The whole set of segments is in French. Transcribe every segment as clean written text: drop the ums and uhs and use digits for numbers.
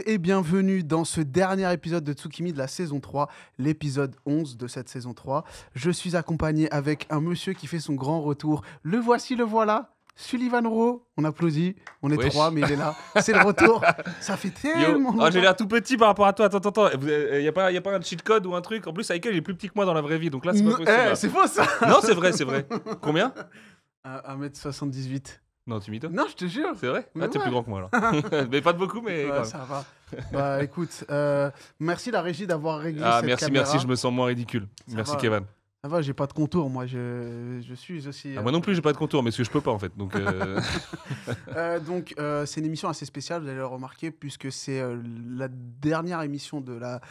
Et bienvenue dans ce dernier épisode de Tsukimi de la saison 3, l'épisode 11 de cette saison 3. Je suis accompagné avec un monsieur qui fait son grand retour. Le voici, le voilà, Sullivan Rowe. On applaudit, on est Wesh. trois, mais il est là. C'est le retour. Ça fait Yo, tellement oh, j'ai longtemps. l'air tout petit par rapport à toi. Attends. Y a pas un cheat code ou un truc? En plus, Michael, il est plus petit que moi dans la vraie vie. Donc là, c'est pas Non, possible. là. c'est faux ça. Non, c'est vrai. Combien? 1m78. Non, tu mytho. Non, je te jure. C'est vrai? Mais Ah, t'es ouais. plus grand que moi alors. Mais pas de beaucoup, mais. Ouais, quand même. ça va. Bah écoute, merci la régie d'avoir réglé Ah, cette merci, caméra. je me sens moins ridicule. Ça Merci, va. Kevin. Ça va, j'ai pas de contour, moi, je suis aussi... Ah, moi non plus, j'ai pas de contour, mais parce que je peux pas en fait. Donc, C'est une émission assez spéciale, vous allez le remarquer, puisque c'est la dernière émission de la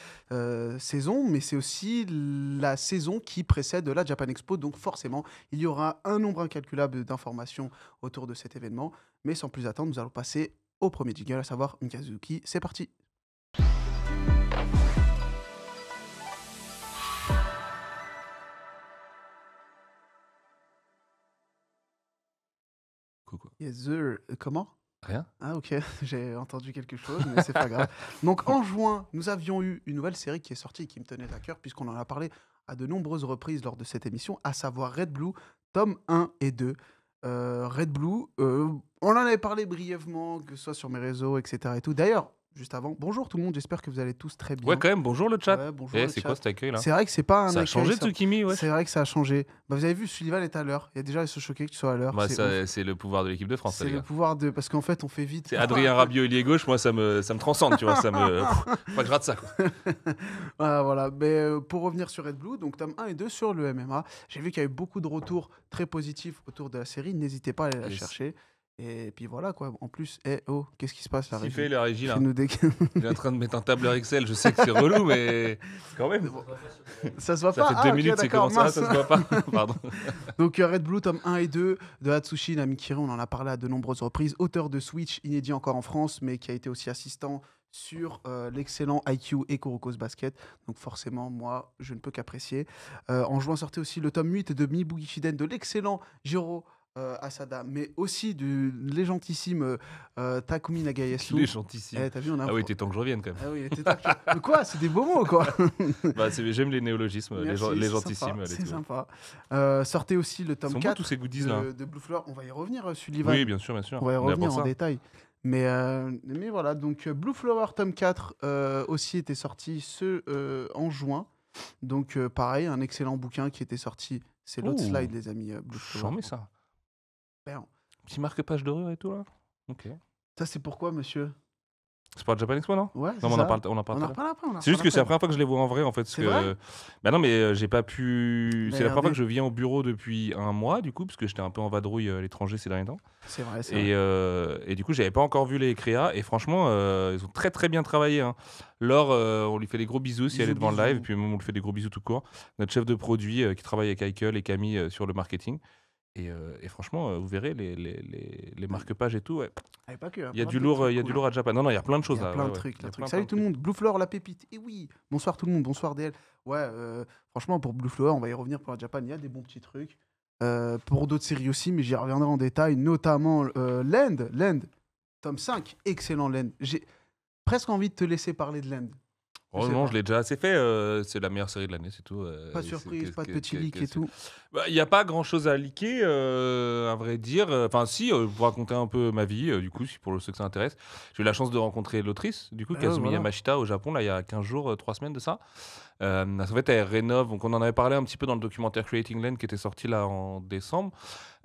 saison, mais c'est aussi la saison qui précède la Japan Expo. Donc forcément, il y aura un nombre incalculable d'informations autour de cet événement. Mais sans plus attendre, nous allons passer au premier jingle, à savoir Mikazuki. C'est parti. quoi. Yes, sir. Comment? Rien. Ah ok, j'ai entendu quelque chose, mais c'est pas grave. Donc en juin, nous avions eu une nouvelle série qui est sortie et qui me tenait à cœur, puisqu'on en a parlé à de nombreuses reprises lors de cette émission, à savoir Red Blue, tome 1 et 2. Red Blue, on en avait parlé brièvement, que ce soit sur mes réseaux, etc. Et tout. D'ailleurs, juste avant, bonjour tout le monde, j'espère que vous allez tous très bien. Ouais, quand même, bonjour le chat. Ouais, bonjour Eh, le c'est chat. quoi cet accueil là? C'est vrai que c'est pas un Ça a accueil, changé ça. Tsukimi, ouais. C'est vrai que ça a changé. Bah, vous avez vu, Sullivan est à l'heure. Il y a déjà à se choquer que tu sois à l'heure. Bah, C'est ça, ouf. c'est le pouvoir de l'équipe de France, C'est les le gars. pouvoir de... Parce qu'en fait, on fait vite. C'est Adrien Rabiot, ailier gauche, moi ça me transcende, tu vois, ça me. Faut pas que je rate ça, quoi. Voilà. Mais, pour revenir sur Red Blue, donc tome 1 et 2 sur le MMA, j'ai vu qu'il y avait beaucoup de retours très positifs autour de la série. N'hésitez pas à aller la Yes. chercher. Et puis voilà quoi. En plus, qu'est-ce qui se passe la Qui régie fait la régie là? Fais-nous des- Il est en train de mettre un tableur Excel, je sais que c'est relou, mais quand même. Ça se voit Ça pas. fait Ah, 2 ok, minutes, c'est d'accord, comment ça? mince. Ça se voit pas? Pardon. Donc Red Blue, tome 1 et 2 de Hatsushi Namikiri, on en a parlé à de nombreuses reprises. Auteur de Switch, inédit encore en France, mais qui a été aussi assistant sur l'excellent IQ et Kuroko's Basket. Donc forcément, moi, je ne peux qu'apprécier. En juin sortait aussi le tome 8 de Mibugi Shiden de l'excellent Jiro Asada, mais aussi du légendissime Takumi Nagayasu. Il est gentissime. T'as vu, on a un Ah oui, pro- t'es temps que je revienne quand même. Ah oui, il était temps que- Mais quoi, c'est des beaux mots, quoi. Bah, j'aime les néologismes, Merci, les c'est gentissimes. sympa, les c'est tout. sympa. Sortez aussi le Ils tome sont beaux 4 tous ces goodies là. de Blue Flower. On va y revenir, Sullivan. Oui, bien sûr. On va y On est là revenir pour en ça. détail. Mais voilà, donc Blue Flower tome 4 aussi était sorti en juin. Donc pareil, un excellent bouquin qui était sorti. C'est l'autre Ouh. slide, les amis. Blue Flower. J'en mets ça. Super. Petit marque-page dorure et tout là. Ok. Ça, c'est pourquoi, monsieur? C'est pas Japan Expo, non? Ouais, Non, c'est mais on en ça. parle On en tout à l'heure. reparle après. C'est juste que c'est la première fois que je les vois en vrai en fait. C'est vrai Bah non, mais j'ai pas pu. C'est la première Regardez. fois que je viens au bureau depuis un mois du coup, parce que j'étais un peu en vadrouille à l'étranger ces derniers temps. C'est vrai, c'est vrai. Et du coup, j'avais pas encore vu les créas. Et franchement, ils ont très très bien travaillé. Hein. Laure, on lui fait des gros bisous si elle est devant le Bisous, live. bisous. Et puis, on lui fait des gros bisous tout court. Notre chef de produit qui travaille avec Eichel et Camille sur le marketing. Et franchement, vous verrez les marque-pages et tout. Ouais. Ah, pas que, hein, Il y a plein du de lourd, trucs il y a cool, du lourd à Japan. Non, il y a plein de Il choses y a là. plein ouais, de ouais. trucs, Il y a plein, Salut plein tout de le monde, Blue Flower, la pépite. Et oui, bonsoir tout le monde, bonsoir DL. Ouais, franchement, pour Blue Flower, on va y revenir pour la Japan, il y a des bons petits trucs. Pour d'autres séries aussi, mais j'y reviendrai en détail, notamment Land, tome 5, excellent Land. J'ai presque envie de te laisser parler de Land. Oh Je sais non, pas. je l'ai déjà assez fait. C'est la meilleure série de l'année, c'est tout. Pas de surprise, pas de petits leaks et tout. Il n'y a pas grand chose à leaker, à vrai dire. Enfin, si, pour raconter un peu ma vie, du coup, si pour ceux que ça intéresse. J'ai eu la chance de rencontrer l'autrice, du coup, Ah, Kazumi voilà. Yamashita, au Japon, là, il y a 15 jours, 3 semaines de ça. En fait, elle rénove. Donc, on en avait parlé un petit peu dans le documentaire Creating Land qui était sorti là en décembre.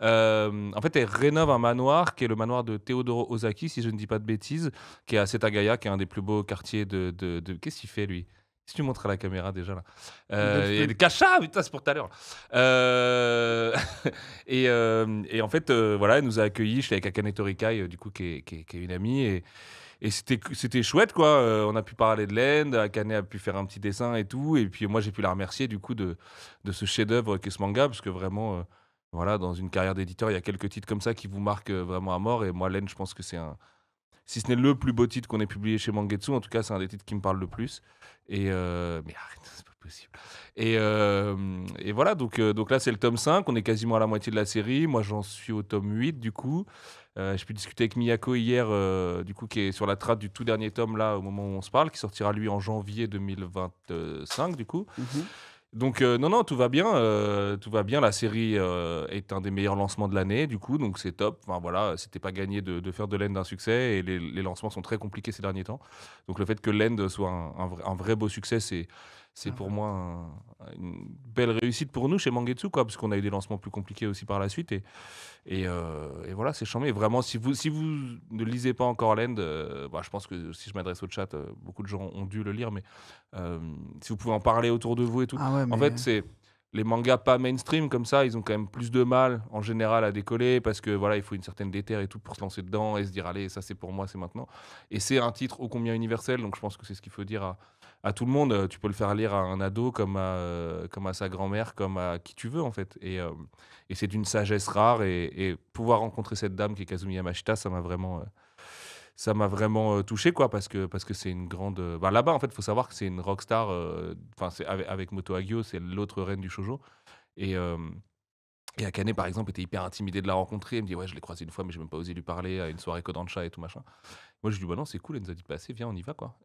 En fait, elle rénove un manoir qui est le manoir de Teodoro Ozaki, si je ne dis pas de bêtises, qui est à Setagaya, qui est un des plus beaux quartiers de... Qu'est-ce qu'il fait, lui? Si tu montres à la caméra déjà là. Il y a des cachats, putain, c'est pour tout à l'heure. Et en fait, voilà, elle nous a accueillis. Je suis avec Akane Torikai, du coup, qui est une amie. Et c'était chouette, quoi. On a pu parler de l'End, Akane a pu faire un petit dessin et tout. Et puis moi, j'ai pu la remercier, du coup, de ce chef-d'œuvre qu'est ce manga, parce que vraiment, voilà, dans une carrière d'éditeur, il y a quelques titres comme ça qui vous marquent vraiment à mort. Et moi, l'End, je pense que c'est si ce n'est le plus beau titre qu'on ait publié chez Mangetsu, en tout cas, c'est un des titres qui me parle le plus. Mais arrête, possible. Et voilà, donc là, c'est le tome 5. On est quasiment à la moitié de la série. Moi, j'en suis au tome 8, du coup. J'ai pu discuter avec Miyako hier, du coup, qui est sur la trace du tout dernier tome, là, au moment où on se parle, qui sortira, lui, en janvier 2025, du coup. Mhm. Donc, non, tout va bien. Tout va bien. La série est un des meilleurs lancements de l'année, du coup, donc c'est top. Enfin, voilà, c'était pas gagné de faire de l'End un succès, et les lancements sont très compliqués ces derniers temps. Donc, le fait que l'End soit un vrai beau succès, c'est Ah pour ouais. moi une belle réussite pour nous chez Mangetsu, quoi, parce qu'on a eu des lancements plus compliqués aussi par la suite. Et voilà, c'est charmé. Vraiment, si vous ne lisez pas encore l'End, bah, je pense que si je m'adresse au chat, beaucoup de gens ont dû le lire, mais euh, si vous pouvez en parler autour de vous et tout. Ah ouais, En mais fait, c'est les mangas pas mainstream comme ça, ils ont quand même plus de mal en général à décoller parce que voilà, il faut une certaine déterre et tout pour se lancer dedans et se dire allez, ça c'est pour moi, c'est maintenant. Et c'est un titre ô combien universel, donc je pense que c'est ce qu'il faut dire à tout le monde. Tu peux le faire lire à un ado comme à sa grand-mère, comme à qui tu veux en fait. Et c'est d'une sagesse rare et pouvoir rencontrer cette dame qui est Kazumi Yamashita, ça m'a vraiment touché quoi parce que c'est une grande bah, là-bas en fait il faut savoir que c'est une rockstar enfin c'est avec Moto Hagio, c'est l'autre reine du shoujo et euh, et Akane par exemple était hyper intimidé de la rencontrer. Elle me dit ouais, je l'ai croisée une fois mais j'ai même pas osé lui parler à une soirée Kodansha et tout machin. Moi je lui dis bah non, c'est cool, elle nous a dit de passer, viens on y va quoi.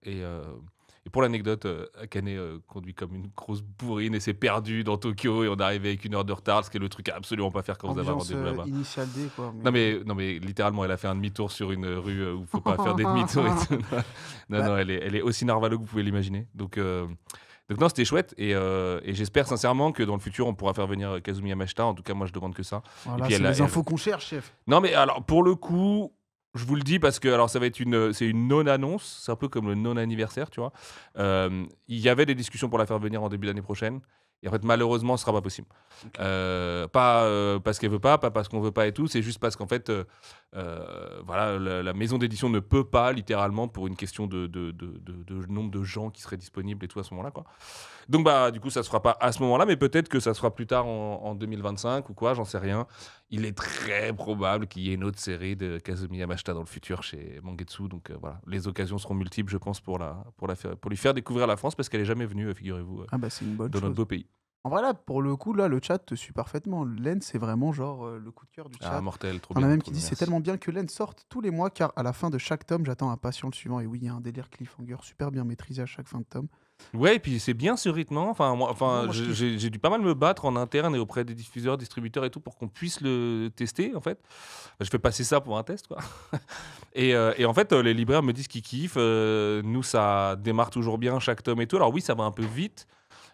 Et pour l'anecdote, Akane conduit comme une grosse bourrine et s'est perdu dans Tokyo et on est arrivé avec 1 heure de retard, ce qui est le truc à absolument pas faire quand vous avez un ambiance rendez-vous là-bas. initiale D, quoi. Non mais littéralement, elle a fait un demi-tour sur une rue où il faut pas faire des demi-tours et tout. Non, Bah, non, elle est aussi narvalo que vous pouvez l'imaginer. Donc non, c'était chouette et j'espère sincèrement que dans le futur, on pourra faire venir Kazumi Yamashita. En tout cas, moi, je demande que ça. Et voilà, puis c'est elle, a- les elle- infos qu'on cherche, chef. Non mais alors pour le coup, je vous le dis parce que alors ça va être c'est une non-annonce. C'est un peu comme le non-anniversaire, tu vois. Il y avait des discussions pour la faire venir en début d'année prochaine. Et en fait, malheureusement, ce sera pas possible. Ok. Pas parce qu'elle veut pas parce qu'on veut pas et tout. C'est juste parce qu'en fait, voilà, la maison d'édition ne peut pas, littéralement, pour une question de nombre de gens qui seraient disponibles et tout à ce moment-là, quoi. Donc, bah, du coup, ça se fera pas à ce moment-là, mais peut-être que ça se fera plus tard en 2025 ou quoi, j'en sais rien. Il est très probable qu'il y ait une autre série de Kazumi Yamashita dans le futur chez Mangetsu. Donc, voilà, les occasions seront multiples, je pense, pour lui faire découvrir la France parce qu'elle est jamais venue, figurez-vous, Ah bah c'est une bonne dans notre chose. beau pays. En vrai, là, pour le coup, là, le chat te suit parfaitement. Len, c'est vraiment genre le coup de cœur du Ah, chat. mortel, trop T'en as bien, même trop qui bien, dit c'est merci. tellement bien que Len sorte tous les mois car à la fin de chaque tome, j'attends impatient le suivant. Et oui, il y a un délire cliffhanger super bien maîtrisé à chaque fin de tome. Ouais, et puis c'est bien ce rythme, hein. Enfin, moi, Non, enfin, moi je kiffe. j'ai dû pas mal me battre en interne et auprès des diffuseurs, distributeurs et tout pour qu'on puisse le tester, en fait. Je fais passer ça pour un test, quoi. Et en fait, les libraires me disent qu'ils kiffent. Nous, ça démarre toujours bien chaque tome et tout. Alors oui, ça va un peu vite.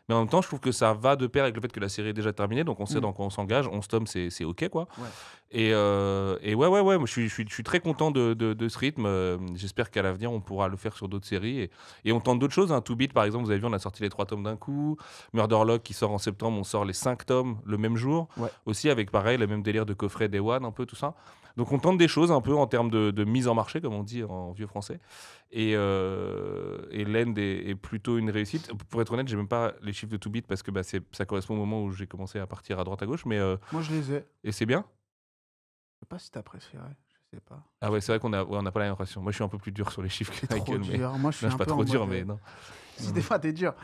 Mais en même temps, je trouve que ça va de pair avec le fait que la série est déjà terminée, donc on sait Mm. dans quoi on s'engage. 11 tomes, c'est OK, quoi. Ouais. Et ouais, moi, je suis très content de ce rythme. J'espère qu'à l'avenir, on pourra le faire sur d'autres séries. Et on tente d'autres choses. Hein. To Beat, par exemple, vous avez vu, on a sorti les 3 tomes d'un coup. Murderlock, qui sort en septembre, on sort les 5 tomes le même jour. Ouais. Aussi, avec pareil, le même délire de coffret Day One, un peu tout ça. Donc on tente des choses un peu en termes de mise en marché, comme on dit en vieux français. Et l'End est plutôt une réussite. Pour être honnête, j'ai même pas les chiffres de To Beat parce que bah, ça correspond au moment où j'ai commencé à partir à droite à gauche. Moi je les ai. Et c'est bien. Je sais pas si t'apprécierais. Je sais pas. Ah ouais, c'est vrai qu'on a pas la même impression. Moi, je suis un peu plus dur sur les chiffres C'est que trop Michael, mais dur. Moi je suis non, je suis un pas peu trop en dur, mode. mais non. Si des fois t'es dur.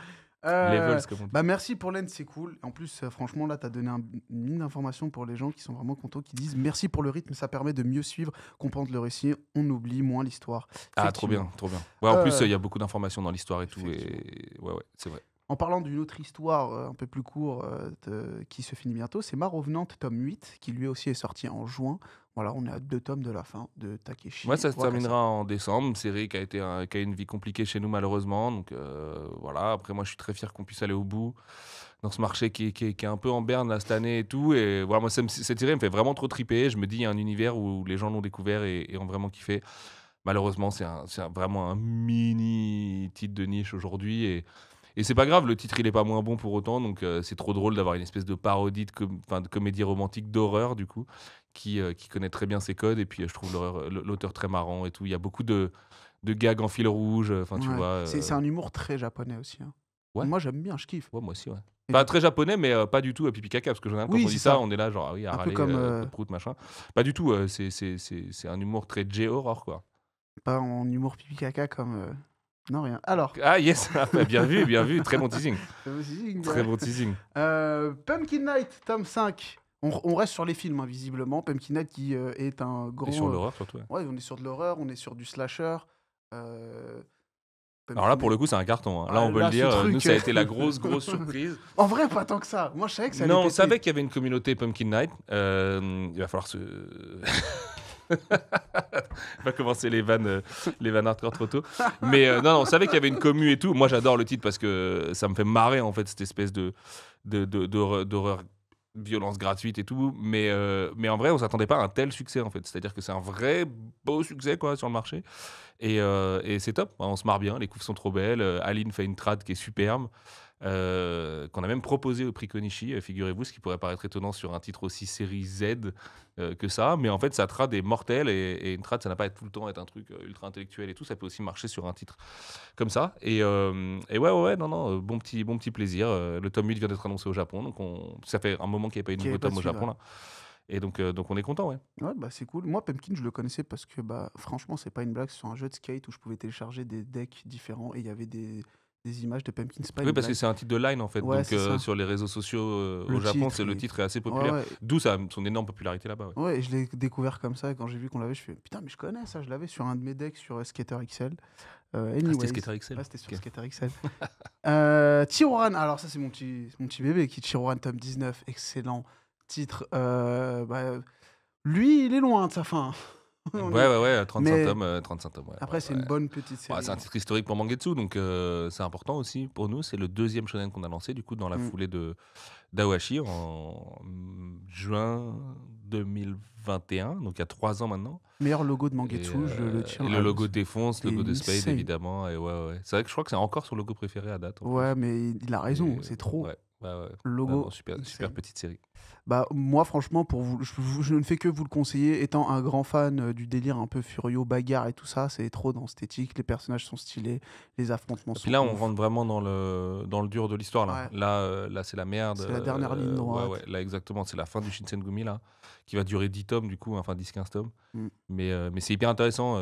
Levels, comme on dit. Bah merci pour l'aide, c'est cool. En plus, franchement, là, tu as donné une mine d'informations pour les gens qui sont vraiment contents, qui disent merci pour le rythme, ça permet de mieux suivre, comprendre le récit, on oublie moins l'histoire. Ah, trop bien, Effectivement. trop bien. Ouais, en plus, Euh, il y a beaucoup d'informations dans l'histoire et tout. Effectivement. Et ouais, c'est vrai. En parlant d'une autre histoire un peu plus courte qui se finit bientôt, c'est Ma Revenante tome 8, qui lui aussi est sorti en juin. Voilà, on est à 2 tomes de la fin de Takeshi Ouais, ça se Wakasa. terminera en décembre. Une série qui a une vie compliquée chez nous, malheureusement. Donc voilà, après, moi, je suis très fier qu'on puisse aller au bout dans ce marché qui est un peu en berne là, cette année et tout. Et voilà, moi, cette série me fait vraiment trop triper. Je me dis, il y a un univers où les gens l'ont découvert et ont vraiment kiffé. Malheureusement, vraiment un mini titre de niche aujourd'hui. Et c'est pas grave, le titre il est pas moins bon pour autant, donc c'est trop drôle d'avoir une espèce de parodie de comédie romantique d'horreur du coup, qui connaît très bien ses codes, et puis je trouve l'auteur très marrant et tout. Il y a beaucoup de gags en fil rouge, enfin tu Ouais. vois. C'est un humour très japonais aussi. Hein. Ouais, Moi, j'aime bien, je kiffe. ouais, moi aussi, ouais. Et Pas du très japonais, mais pas du tout à pipi caca, parce que généralement quand Oui, on c'est dit ça, ça. on est là genre ah oui, à Un peu râler, comme prout machin. Pas du tout, c'est un humour très J-horror quoi. pas en humour pipi caca comme Non, rien. Alors, Ah yes, bien vu, très bon teasing. Très bon teasing. Pumpkin Night, tome 5. On reste sur les films, hein, visiblement. Pumpkin Night qui est un Et sur grand... l'horreur surtout. Ouais. Ouais, on est sur de l'horreur, on est sur du slasher. Euh, Alors là, Pumpkin pour le Night. coup, c'est un carton. Hein. Là, Ah, on peut là, le ce dire. Nous, truc... ça a été la grosse surprise. En vrai, pas tant que ça. Moi, je savais que ça allait Non, on péter. savait qu'il y avait une communauté Pumpkin Night. Il va falloir se... On va commencer les vannes hardcore trop tôt. Mais non, on savait qu'il y avait une commu et tout. Moi, j'adore le titre parce que ça me fait marrer, en fait, cette espèce d'horreur, violence gratuite et tout. Mais en vrai, on s'attendait pas à un tel succès, en fait. C'est-à-dire que c'est un vrai beau succès, quoi, sur le marché. Et c'est top. On se marre bien. Les couves sont trop belles. Aline fait une trad qui est superbe. Qu'on a même proposé au prix Konishi, figurez-vous, ce qui pourrait paraître étonnant sur un titre aussi série Z que ça, mais en fait sa trad est mortelle et une trad ça n'a pas à être tout le temps être un truc ultra intellectuel et tout, ça peut aussi marcher sur un titre comme ça et ouais non bon petit plaisir. Le tome 8 vient d'être annoncé au Japon, donc ça fait un moment qu'il n'y avait pas eu de Qui nouveau avait pas tome au de suite, Japon ouais. là. Et donc on est content, ouais. Ouais, bah c'est cool. Moi, Pumpkin, je le connaissais parce que, bah, franchement, c'est pas une blague. C'est sur un jeu de skate où je pouvais télécharger des decks différents et il y avait des images de Pumpkin. C'est pas Oui, une parce que blague. c'est un titre de line en fait, Ouais, donc c'est ça. sur les réseaux sociaux Le au Japon, titre, le titre est assez ouais, populaire, ouais. d'où son énorme popularité là-bas. Ouais. Ouais, et je l'ai découvert comme ça. Et quand j'ai vu qu'on l'avait, je fais putain, mais je connais ça. Je l'avais sur un de mes decks sur Skater XL. Ah, c'était Anyways. Skater XL. Ouais, c'était sur Ok. Skater XL. Tiroran, alors ça, c'est mon petit bébé qui Tiroran tome 19. Excellent titre. Bah, lui, il est loin de sa fin. On est- Ouais, 35 Mais tomes, 35 tomes, ouais. après, c'est une bonne petite série. C'est un titre historique pour Mangetsu, donc c'est important aussi pour nous. C'est le deuxième shonen qu'on a lancé, du coup, dans la Mm. foulée d'Awashi en juin 2021, donc il y a 3 ans maintenant. Meilleur logo de Et, Mangetsu, je le tiens. et le logo défonce, le c'est logo de Spade, insane. évidemment. Et ouais. C'est vrai que je crois que c'est encore son logo préféré à date, en Ouais, plus. mais il a Et, raison, c'est trop. ouais. Le Non, logo, super insane. petite série. Bah, moi, franchement, pour vous, je ne fais que vous le conseiller. Étant un grand fan du délire un peu furio, bagarre et tout ça, c'est trop dans l'esthétique. Les personnages sont stylés, les affrontements Et sont puis là, on ouf. rentre vraiment dans le dur de l'histoire. Là, Ouais, là c'est la merde. c'est la dernière ligne droite. Ouais, là, exactement. C'est la fin du Shinsengumi, là, qui va durer 10 tomes, du coup, enfin 10-15 tomes. Mm. Mais c'est hyper intéressant.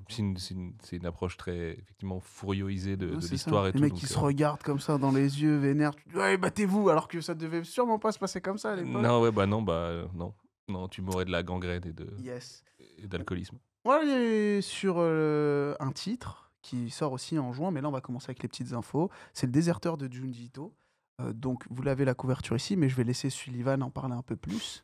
C'est une approche très, effectivement, fourioisée de Ouais, c'est l'histoire ça. et Les tout. mecs Donc, qui se regardent comme ça dans les yeux, vénères. Tu dis, ouais, battez-vous, alors que ça devait sûrement pas se passer comme ça à l'époque. non, ouais, non. Non, tu mourrais de la gangrène Yes. et d'alcoolisme. On va aller sur un titre qui sort aussi en juin, mais là on va commencer avec les petites infos. C'est le déserteur de Junji Ito. Donc vous l'avez la couverture ici, mais je vais laisser Sullivan en parler un peu plus.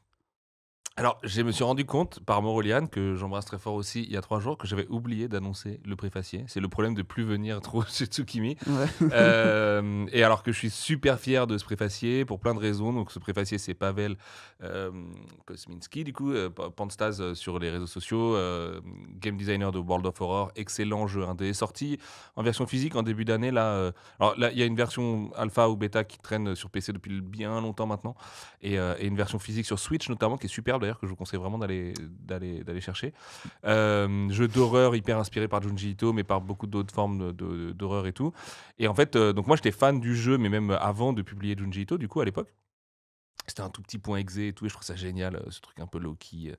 Alors, je me suis rendu compte par Moroliane, que j'embrasse très fort aussi, il y a 3 jours, que j'avais oublié d'annoncer le préfacier. C'est le problème de plus venir trop chez Tsukimi. Ouais. Et alors que je suis super fier de ce préfacier pour plein de raisons. Donc, ce préfacier, c'est Pavel Kosminski, du coup, Panstaz sur les réseaux sociaux, game designer de World of Horror, excellent jeu indé, sorti en version physique en début d'année. Alors là, il y a une version alpha ou bêta qui traîne sur PC depuis bien longtemps maintenant, et une version physique sur Switch notamment qui est superbe d'ailleurs, que je vous conseille vraiment d'aller chercher. Jeu d'horreur hyper inspiré par Junji Ito, mais par beaucoup d'autres formes d'horreur et tout. Et en fait, donc moi j'étais fan du jeu, mais même avant de publier Junji Ito, du coup à l'époque. C'était un tout petit point exe et tout, et je trouve ça génial, ce truc un peu low-key.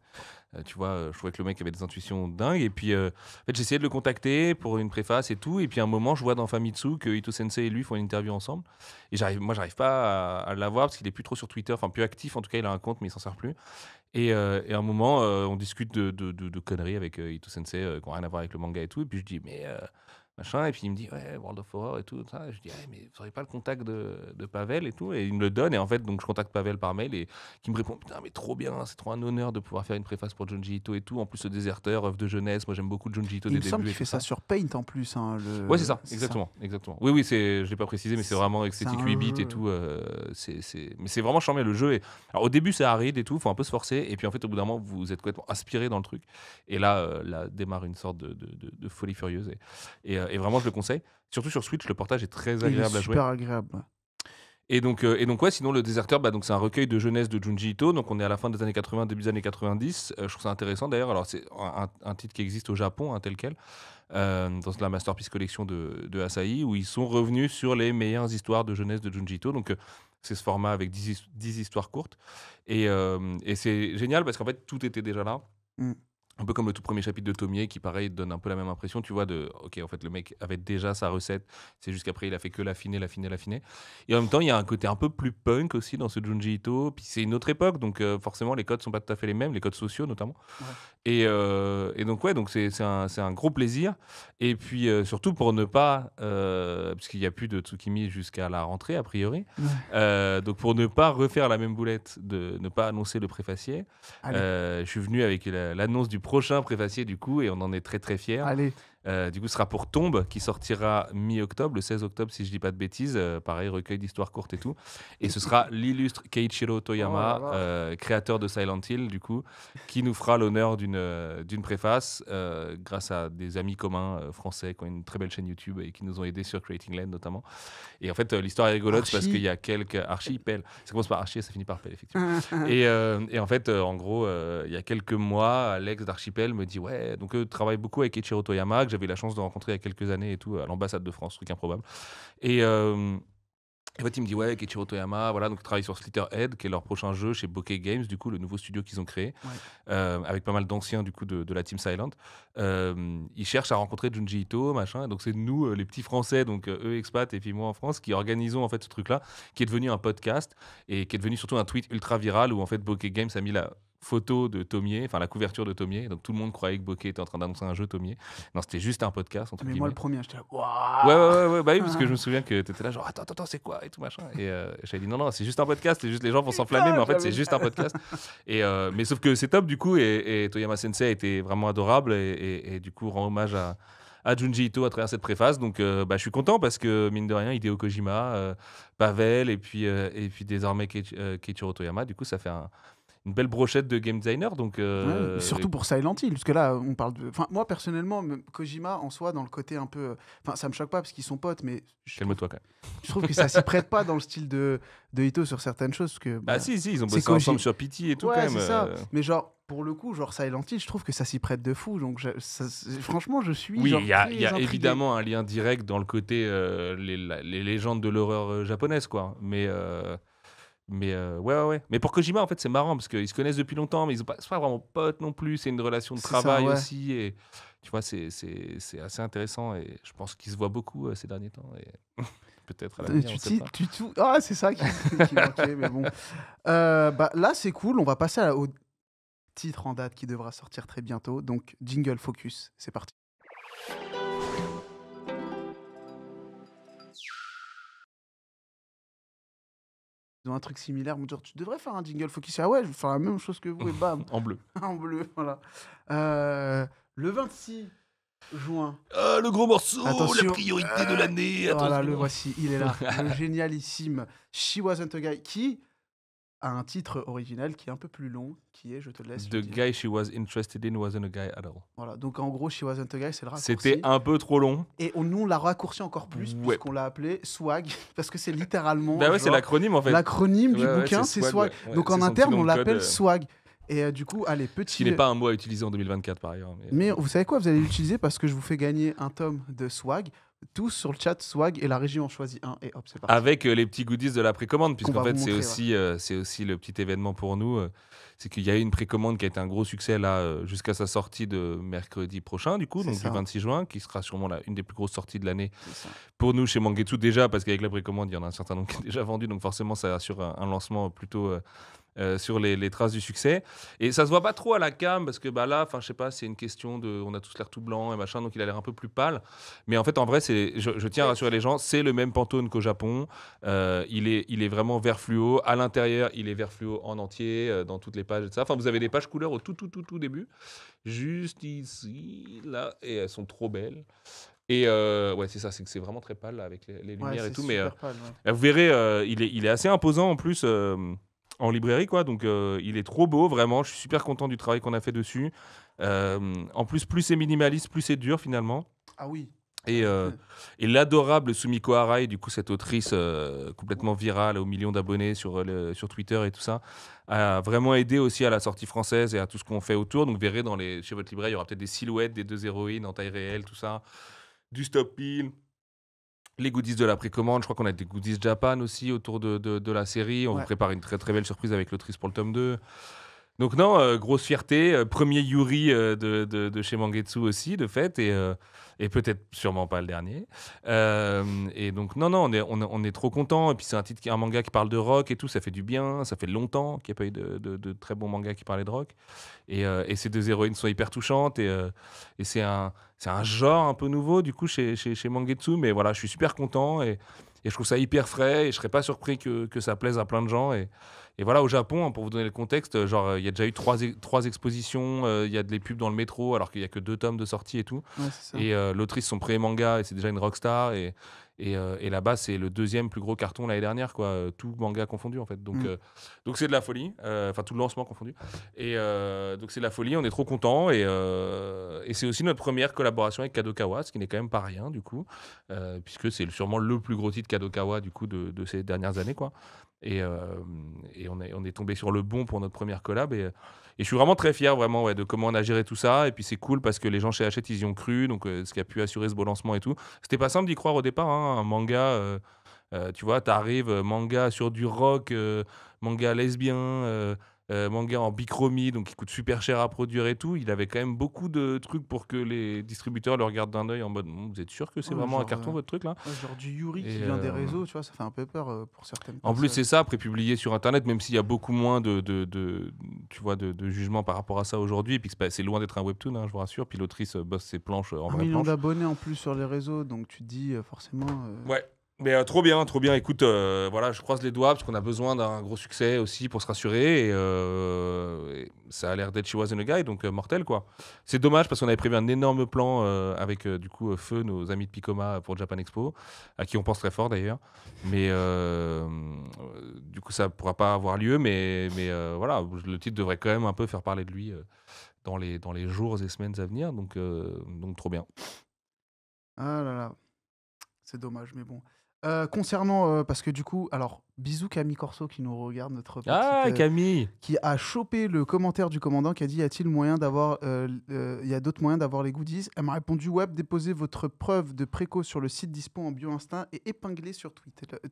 Tu vois, je trouvais que le mec avait des intuitions dingues. Et puis, en fait, j'essayais de le contacter pour une préface et tout. Et puis, à un moment, je vois dans Famitsu que Ito Sensei et lui font une interview ensemble. Et j'arrive pas à l'avoir parce qu'il est plus trop sur Twitter, enfin plus actif. En tout cas, il a un compte, mais il s'en sert plus. Et à un moment, on discute de conneries avec Ito Sensei qui n'ont rien à voir avec le manga et tout. Et puis, je dis, mais. Machin, et puis il me dit ouais, World of Horror et tout ça. Je dis ouais, mais vous n'aurez pas le contact de Pavel et tout, et il me le donne, et en fait donc je contacte Pavel par mail et qui me répond putain mais trop bien, c'est trop un honneur de pouvoir faire une préface pour Junji Ito et tout, en plus le déserteur, œuvre de jeunesse, moi j'aime beaucoup Junji Ito Il des me semble débuts qu'il et fait tout ça sur Paint en plus. Hein, ouais c'est ça, exactement. Oui je l'ai pas précisé, mais c'est vraiment esthétique c'est un 8 bits jeu. et tout, mais c'est vraiment charmé le jeu. Alors au début c'est aride et tout, faut un peu se forcer, et puis en fait au bout d'un moment vous êtes complètement aspiré dans le truc, et là démarre une sorte de folie furieuse, et vraiment je le conseille. Surtout sur Switch, le portage est très Il est agréable à jouer. super agréable. Ouais. Et donc ouais, sinon le Déserteur, donc c'est un recueil de jeunesse de Junji Ito. Donc on est à la fin des années 80, début des années 90. Je trouve ça intéressant d'ailleurs. Alors c'est un titre qui existe au Japon, tel quel, dans la Masterpiece Collection de Asahi, où ils sont revenus sur les meilleures histoires de jeunesse de Junji Ito. Donc c'est ce format avec 10 histoires courtes. Et c'est génial parce qu'en fait tout était déjà là. Mm. Un peu comme le tout premier chapitre de Tomier qui, pareil, donne un peu la même impression, tu vois, ok, en fait, le mec avait déjà sa recette, c'est juste qu'après, il a fait que l'affiner, l'affiner, l'affiner. Et en même temps, il y a un côté un peu plus punk aussi dans ce Junji Ito, puis c'est une autre époque, donc forcément, les codes sont pas tout à fait les mêmes, les codes sociaux notamment. Ouais. Et donc, ouais, donc c'est un gros plaisir. Et puis, surtout pour ne pas, parce qu'il n'y a plus de Tsukimi jusqu'à la rentrée, a priori, donc pour ne pas refaire la même boulette, de ne pas annoncer le préfacier, Allez, je suis venu avec l'annonce du prochain préfacier, du coup, et on en est très très fiers. allez. Du coup, ce sera pour Tombe, qui sortira mi-octobre, le 16 octobre, si je dis pas de bêtises. Pareil, recueil d'histoires courtes et tout. Et ce sera l'illustre Keiichiro Toyama, Oh là là. créateur de Silent Hill, du coup, qui nous fera l'honneur d'une préface, grâce à des amis communs français qui ont une très belle chaîne YouTube et qui nous ont aidés sur Creating Land, notamment. Et en fait, l'histoire est rigolote parce qu'il y a quelques... Archie, Pelle. Ça commence par Archie et ça finit par Pelle, effectivement. Et en fait, en gros, il y a quelques mois, Alex d'Archipel me dit ouais, donc travaille beaucoup avec Eiichiro Toyama, que j'avais eu la chance de rencontrer il y a quelques années et tout, à l'ambassade de France, truc improbable. Et en fait, il me dit ouais, Eiichiro Toyama, voilà, donc il travaille sur Slitterhead, qui est leur prochain jeu chez Bokeh Games, du coup, le nouveau studio qu'ils ont créé, Ouais. avec pas mal d'anciens du coup de la team Silent. Ils cherchent à rencontrer Junji Ito, machin, et donc c'est nous, les petits Français, donc eux expats et puis moi en France, qui organisons en fait ce truc-là, qui est devenu un podcast et qui est devenu surtout un tweet ultra viral où en fait Bokeh Games a mis la photo de Tomier, enfin la couverture de Tomier, donc tout le monde croyait que Bokeh était en train d'annoncer un jeu Tomier. Non, c'était juste un podcast entre Mais guillemets. moi, le premier, j'étais là. Ouais, bah oui, parce que je me souviens que t'étais là, genre, attends, c'est quoi et tout machin. Et j'avais dit, non, c'est juste un podcast, c'est juste les gens vont s'enflammer, mais en fait, c'est juste un podcast. Mais sauf que c'est top, du coup, et Toyama Sensei a été vraiment adorable, et du coup, rend hommage à Junji Ito à travers cette préface. Donc, je suis content parce que, mine de rien, Hideo Kojima, Pavel, et puis désormais Keiichiro Toyama, du coup, ça fait une belle brochette de game designer. Donc, Ouais, surtout pour Silent Hill, parce que là, on parle de. Enfin, moi, personnellement, même Kojima, en soi, dans le côté un peu. Enfin, ça me choque pas parce qu'ils sont potes, mais calme-toi quand même. je trouve que ça s'y prête pas dans le style de Ito sur certaines choses. Parce que, Ah si, ils ont c'est bossé ensemble sur Pity et tout ouais, quand même. c'est ça. Mais genre, pour le coup, genre Silent Hill, je trouve que ça s'y prête de fou. Donc, franchement, je suis. Oui, genre, il y a très intrigué. évidemment un lien direct dans le côté les légendes de l'horreur japonaise, quoi. Mais ouais. Mais pour Kojima, en fait, c'est marrant parce qu'ils se connaissent depuis longtemps, mais ils sont pas vraiment potes non plus. C'est une relation de C'est ça, travail ouais. aussi. Et tu vois, c'est assez intéressant. Et je pense qu'ils se voient beaucoup ces derniers temps. Et peut-être à l'avenir, on sait pas. Ah, c'est ça qui manquait, mais bon. Bah, là, c'est cool. On va passer au titre en date qui devra sortir très bientôt. Donc, Jingle Focus, c'est parti. Ils ont un truc similaire. Ils m'ont dit, tu devrais faire un Jingle Focus. Ah ouais, je vais faire la même chose que vous et bam, En bleu. en bleu, voilà. Le 26 juin. Ah, le gros morceau, Attention. la priorité de l'année. Voilà, Attention. le voici, il est là. Le génialissime She Wasn't a Guy, qui a un titre original qui est un peu plus long, qui est, je te laisse The le dire. guy she was interested in wasn't a guy at all. Voilà, donc en gros, She Wasn't a Guy, c'est le raccourci. C'était un peu trop long. Et nous, on l'a raccourci encore plus, Ouais. puisqu'on l'a appelé Swag, parce que c'est littéralement Bah ouais, c'est genre, l'acronyme en fait. l'acronyme du Ouais, bouquin, c'est c'est Swag. ouais. Donc C'est en son interne, petit nom on de code, l'appelle Swag. Et du coup, allez, Ce petit... qui n'est pas un mot à utiliser en 2024 par ailleurs. Mais vous savez quoi, vous allez l'utiliser parce que je vous fais gagner un tome de Swag. Tous sur le chat Swag et la régie en choisit un et hop, c'est parti. Avec les petits goodies de la précommande, puisqu'en va fait vous c'est montrer, aussi, c'est aussi le petit événement pour nous. C'est qu'il y a eu une précommande qui a été un gros succès là jusqu'à sa sortie de mercredi prochain, du coup, C'est donc ça. du 26 juin, qui sera sûrement une des plus grosses sorties de l'année C'est ça. pour nous chez Mangetsu déjà, parce qu'avec la précommande, il y en a un certain nombre qui est déjà vendu, donc forcément ça assure un lancement plutôt sur les traces du succès. Et ça se voit pas trop à la cam, parce que bah là, je sais pas, c'est une question de, on a tous l'air tout blanc et machin, donc il a l'air un peu plus pâle. Mais en fait, en vrai, je tiens à rassurer les gens, c'est le même Pantone qu'au Japon. Il est vraiment vert fluo. À l'intérieur, il est vert fluo en entier, dans toutes les pages et tout ça. Enfin, vous avez des pages couleurs au tout début, juste ici, là, et elles sont trop belles. Et ouais, c'est ça, c'est que c'est vraiment très pâle là, avec les lumières et tout. Mais Pâle, ouais. vous verrez, il est assez imposant en plus en librairie, quoi. Donc il est trop beau, vraiment. Je suis super content du travail qu'on a fait dessus. En plus c'est minimaliste, plus c'est dur finalement. Ah oui. Et l'adorable Sumiko Arai, du coup, cette autrice complètement virale, aux millions d'abonnés sur Twitter et tout ça, a vraiment aidé aussi à la sortie française et à tout ce qu'on fait autour. Donc, vous verrez, chez votre libraire, il y aura peut-être des silhouettes des deux héroïnes en taille réelle, tout ça. Du stop pin, les goodies de la précommande. Je crois qu'on a des goodies Japan aussi autour de la série. On vous prépare une très très belle surprise avec l'autrice pour le tome 2. Donc non, grosse fierté, premier Yuri de chez Mangetsu aussi, de fait, et peut-être sûrement pas le dernier. Et donc non, non, on est trop content. Et puis c'est un manga qui parle de rock et tout, ça fait du bien. Ça fait longtemps qu'il n'y a pas eu de très bons mangas qui parlaient de rock. Et ces deux héroïnes sont hyper touchantes. Et c'est un genre un peu nouveau du coup chez Mangetsu. Mais voilà, je suis super content et je trouve ça hyper frais. Et je serais pas surpris que ça plaise à plein de gens. Et voilà, au Japon, hein, pour vous donner le contexte, genre, il y a déjà eu trois expositions, il y a des pubs dans le métro, alors qu'il y a que 2 tomes de sortie et tout. Ouais, c'est ça. Et l'autrice, son premier manga, et c'est déjà une rockstar. Et là-bas, c'est le deuxième plus gros carton l'année dernière, quoi, tout manga confondu, en fait. Donc c'est de la folie, enfin, tout le lancement confondu. Donc c'est de la folie, on est trop contents. Et c'est aussi notre première collaboration avec Kadokawa, ce qui n'est quand même pas rien, du coup, puisque c'est sûrement le plus gros titre Kadokawa, du coup, de ces dernières années, quoi. Et on est tombé sur le bon pour notre première collab. Et je suis vraiment très fier vraiment, ouais, de comment on a géré tout ça. Et puis c'est cool parce que les gens chez Hachette, ils y ont cru. Donc ce qui a pu assurer ce beau lancement et tout. C'était pas simple d'y croire au départ, hein, un manga. Tu vois, t'arrives, manga sur du rock, manga lesbien, manga en bichromie, donc qui coûte super cher à produire et tout. Il avait quand même beaucoup de trucs pour que les distributeurs le regardent d'un œil en mode vous êtes sûr que c'est Ouais, vraiment un genre, carton votre truc là? ouais, genre du Yuri qui Et vient des réseaux, tu vois, ça fait un peu peur pour certaines en plus, personnes. c'est ça, prépublié sur Internet, même s'il y a beaucoup moins tu vois, de jugement par rapport à ça aujourd'hui. Et puis c'est loin d'être un webtoon, hein, je vous rassure. Puis l'autrice bosse ses planches en 1 vraies million planches. d'abonnés en plus sur les réseaux, donc tu te dis forcément. Ouais. Mais trop bien, trop bien. Écoute, voilà, je croise les doigts parce qu'on a besoin d'un gros succès aussi pour se rassurer. Et ça a l'air d'être She Wasn't a Guy, donc mortel quoi. C'est dommage parce qu'on avait prévu un énorme plan avec du coup Feu, nos amis de Picoma pour Japan Expo, à qui on pense très fort d'ailleurs. Mais du coup, ça pourra pas avoir lieu. Mais voilà, le titre devrait quand même un peu faire parler de lui dans les jours et semaines à venir. Donc trop bien. Ah là là, c'est dommage, mais bon. Concernant, parce que du coup, alors, bisous Camille Corso qui nous regarde, notre petite, Ah, Camille! qui a chopé le commentaire du commandant qui a dit: y a-t-il moyen d'avoir, y a d'autres moyens d'avoir les goodies? Elle m'a répondu: web, déposez votre preuve de préco sur le site dispo en bio instinct et épinglez sur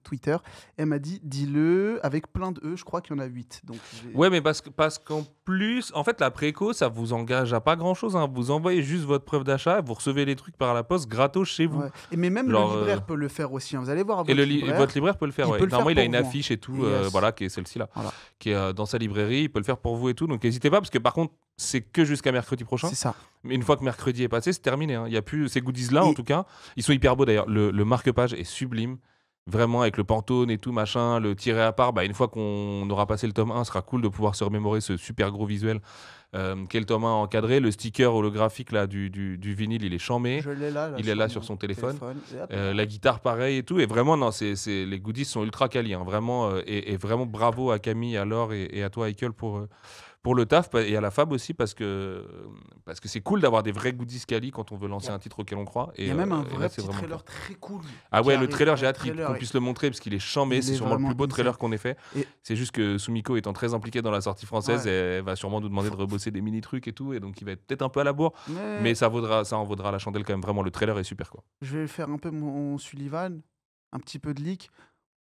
Twitter. Elle m'a dit: dis-le avec plein de E, je crois qu'il y en a 8. Donc, Ouais, mais parce qu'en plus, en fait, la préco, ça vous engage à pas grand-chose, hein. Vous envoyez juste votre preuve d'achat, vous recevez les trucs par la poste gratos chez vous. ouais. Mais même le Genre, libraire peut le faire aussi, hein. Vous allez voir et votre libraire. votre libraire peut le faire, il ouais. peut le faire Normalement, il a pour une vous, hein. affiche et tout, Yes. voilà, qui est celle-ci là, Voilà. qui est dans sa librairie. Il peut le faire pour vous et tout. Donc, n'hésitez pas, parce que par contre, c'est que jusqu'à mercredi prochain. C'est ça. Mais une fois que mercredi est passé, c'est terminé, hein. Il y a plus ces goodies-là, en Et- tout cas. Ils sont hyper beaux d'ailleurs. Le marque-page est sublime. Vraiment, avec le Pantone et tout, machin, le tiré à part. Bah, une fois qu'on aura passé le tome 1, ce sera cool de pouvoir se remémorer ce super gros visuel qu'est le tome 1 encadré. Le sticker holographique là, du vinyle, il est chambé. Je l'ai là. Il est là sur mon son téléphone. Et hop. La guitare, pareil et tout. Et vraiment, non, les goodies sont ultra quali, hein. Vraiment, et vraiment bravo à Camille, à Laure et à toi, Michael, pour le taf, et à la Fab aussi, parce que c'est cool d'avoir des vrais goodies quali quand on veut lancer un titre auquel on croit. Il y a même un et là, vrai c'est petit vraiment trailer le cas. très cool. Ah qui ouais, le arrive. trailer, j'ai Un hâte trailer qu'on est- puisse le montrer parce qu'il est chambé. Il C'est est sûrement le plus vraiment beau trailer insane. qu'on ait fait. Et- C'est juste que Sumiko étant très impliquée dans la sortie française, Ouais. elle va sûrement nous demander de rebosser des mini trucs et tout, et donc il va être peut-être un peu à la bourre, mais ça en vaudra la chandelle quand même. Vraiment, le trailer est super quoi. je vais faire un peu mon Sullivan, un petit peu de leak.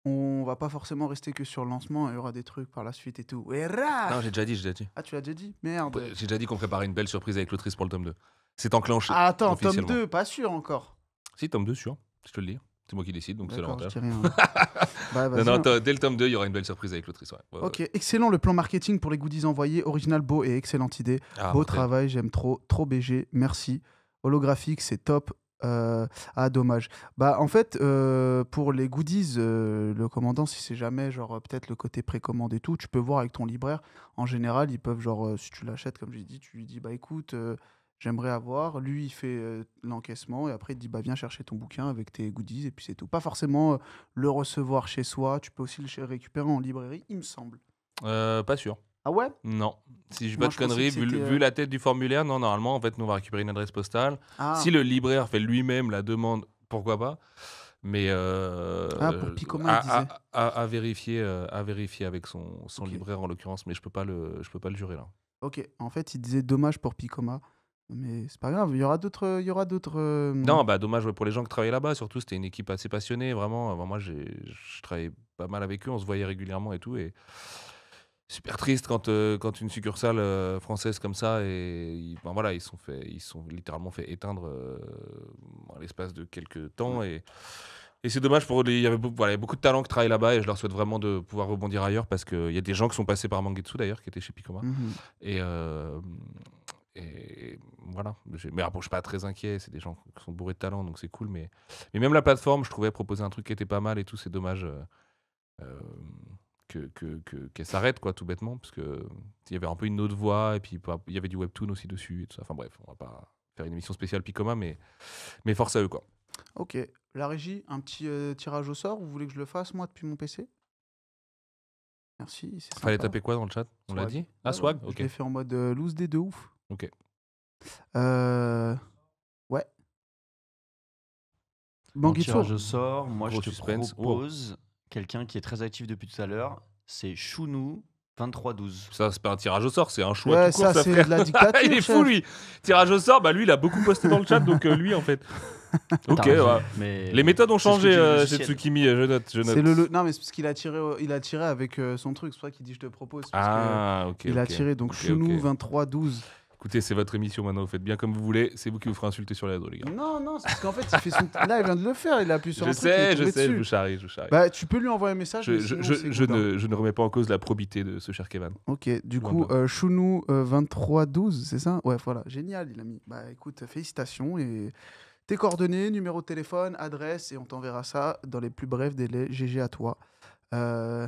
On va pas forcément rester que sur le lancement, il y aura des trucs par la suite et tout. Et Non, j'ai déjà dit. ah, tu l'as déjà dit? Merde. J'ai déjà dit qu'on préparait une belle surprise avec l'autrice pour le tome 2. C'est enclenché. Ah, attends, tome officiellement. 2, pas sûr encore. Si, tome 2, sûr. Je te le dis. C'est moi qui décide, donc c'est D'accord, je l'avantage. dis rien. Bah, vas-y, Non, hein. dès le tome 2, il y aura une belle surprise avec l'autrice. Ouais. Ouais, Ok, excellent le plan marketing pour les goodies envoyés. Original, beau et excellente idée. Ah, Beau mortel. travail, j'aime trop. Trop BG, merci. Holographique, c'est top. Ah, dommage. Bah, en fait, pour les goodies, le commandant, si c'est jamais, genre, peut-être le côté précommande et tout, tu peux voir avec ton libraire. En général, ils peuvent, genre, si tu l'achètes, comme j'ai dit, tu lui dis, bah écoute, j'aimerais avoir. Lui, il fait l'encaissement et après, il te dit, bah viens chercher ton bouquin avec tes goodies et puis c'est tout. Pas forcément le recevoir chez soi, tu peux aussi le récupérer en librairie, il me semble. Pas sûr. Ah ouais? Non. Si je dis Moi, pas de je pensais conneries, que c'était, vu la tête du formulaire, non, normalement, en fait, nous, on va récupérer une adresse postale. Ah, Si le libraire fait lui-même la demande, pourquoi pas. Mais pour Picoma, il disait. à vérifier avec son Ok. libraire en l'occurrence, mais je peux pas le jurer là. Ok, en fait, il disait dommage pour Picoma. Mais c'est pas grave, il y aura d'autres. Il y aura d'autres Non, bah dommage ouais, pour les gens qui travaillaient là-bas. Surtout, c'était une équipe assez passionnée, vraiment. Moi, je travaillais pas mal avec eux, on se voyait régulièrement et tout. super triste quand une succursale française comme ça voilà, ils sont littéralement fait éteindre en l'espace de quelques temps et c'est dommage pour il y avait voilà, il y a beaucoup de talents qui travaillent là-bas et je leur souhaite vraiment de pouvoir rebondir ailleurs parce qu'il y a des gens qui sont passés par Mangetsu d'ailleurs qui étaient chez Picoma Mhm. et et voilà. Mais bon, je suis pas très inquiet. C'est des gens qui sont bourrés de talent, donc c'est cool. Mais même la plateforme, je trouvais proposer un truc qui était pas mal et tout. C'est dommage euh, qu'elle s'arrête, quoi, tout bêtement. Parce que il y avait un peu une autre voix et puis il y avait du webtoon aussi dessus et tout ça. Enfin bref, on va pas faire une émission spéciale Picoma, mais force à eux, quoi. Ok. La régie, un petit tirage au sort. Vous voulez que je le fasse, moi, depuis mon PC? Merci, c'est Fallait sympa. taper quoi dans le chat? On l'a Swag. dit? Ah, Ouais, swag? je Ok. l'ai fait en mode loose dé de ouf. Ok. Ouais. En Mangetsu. tirage au sort, moi Gros je te suspense. propose quelqu'un qui est très actif depuis tout à l'heure. C'est Chounou 2312. Ça, c'est pas un tirage au sort, c'est un choix Ouais, tout court, ça, c'est frère. de la dictature, Il est chef. fou, lui. Tirage au sort, bah lui, il a beaucoup posté dans le chat, donc lui, en fait. Ok, T'as raison, ouais. mais Les méthodes ont c'est ce que changé, dit le logiciel. chez Tsukimi, je note. C'est le. Non, mais c'est parce qu'il a tiré avec son truc. C'est pour ça qu'il dit je te propose. Parce Ah, ok. que il a ok. tiré donc Ok, Chounou ok. 2312. Écoutez, c'est votre émission maintenant, vous faites bien comme vous voulez. C'est vous qui vous ferez insulter sur les réseaux, les gars. Non, non, c'est parce qu'en fait, il fait son. Là, il vient de le faire. Il a appuyé sur Je un truc. il est sais, tombé je dessus. vous charrie, je vous charrie. Bah, tu peux lui envoyer un message. mais sinon, c'est good, hein. Je ne remets pas en cause la probité de ce cher Kevin. Ok, du Loin coup, de là. Chounou 2312, c'est ça? Ouais, voilà, génial, il a mis. Bah écoute, félicitations et tes coordonnées, numéro de téléphone, adresse, et on t'enverra ça dans les plus brefs délais. GG à toi. Euh,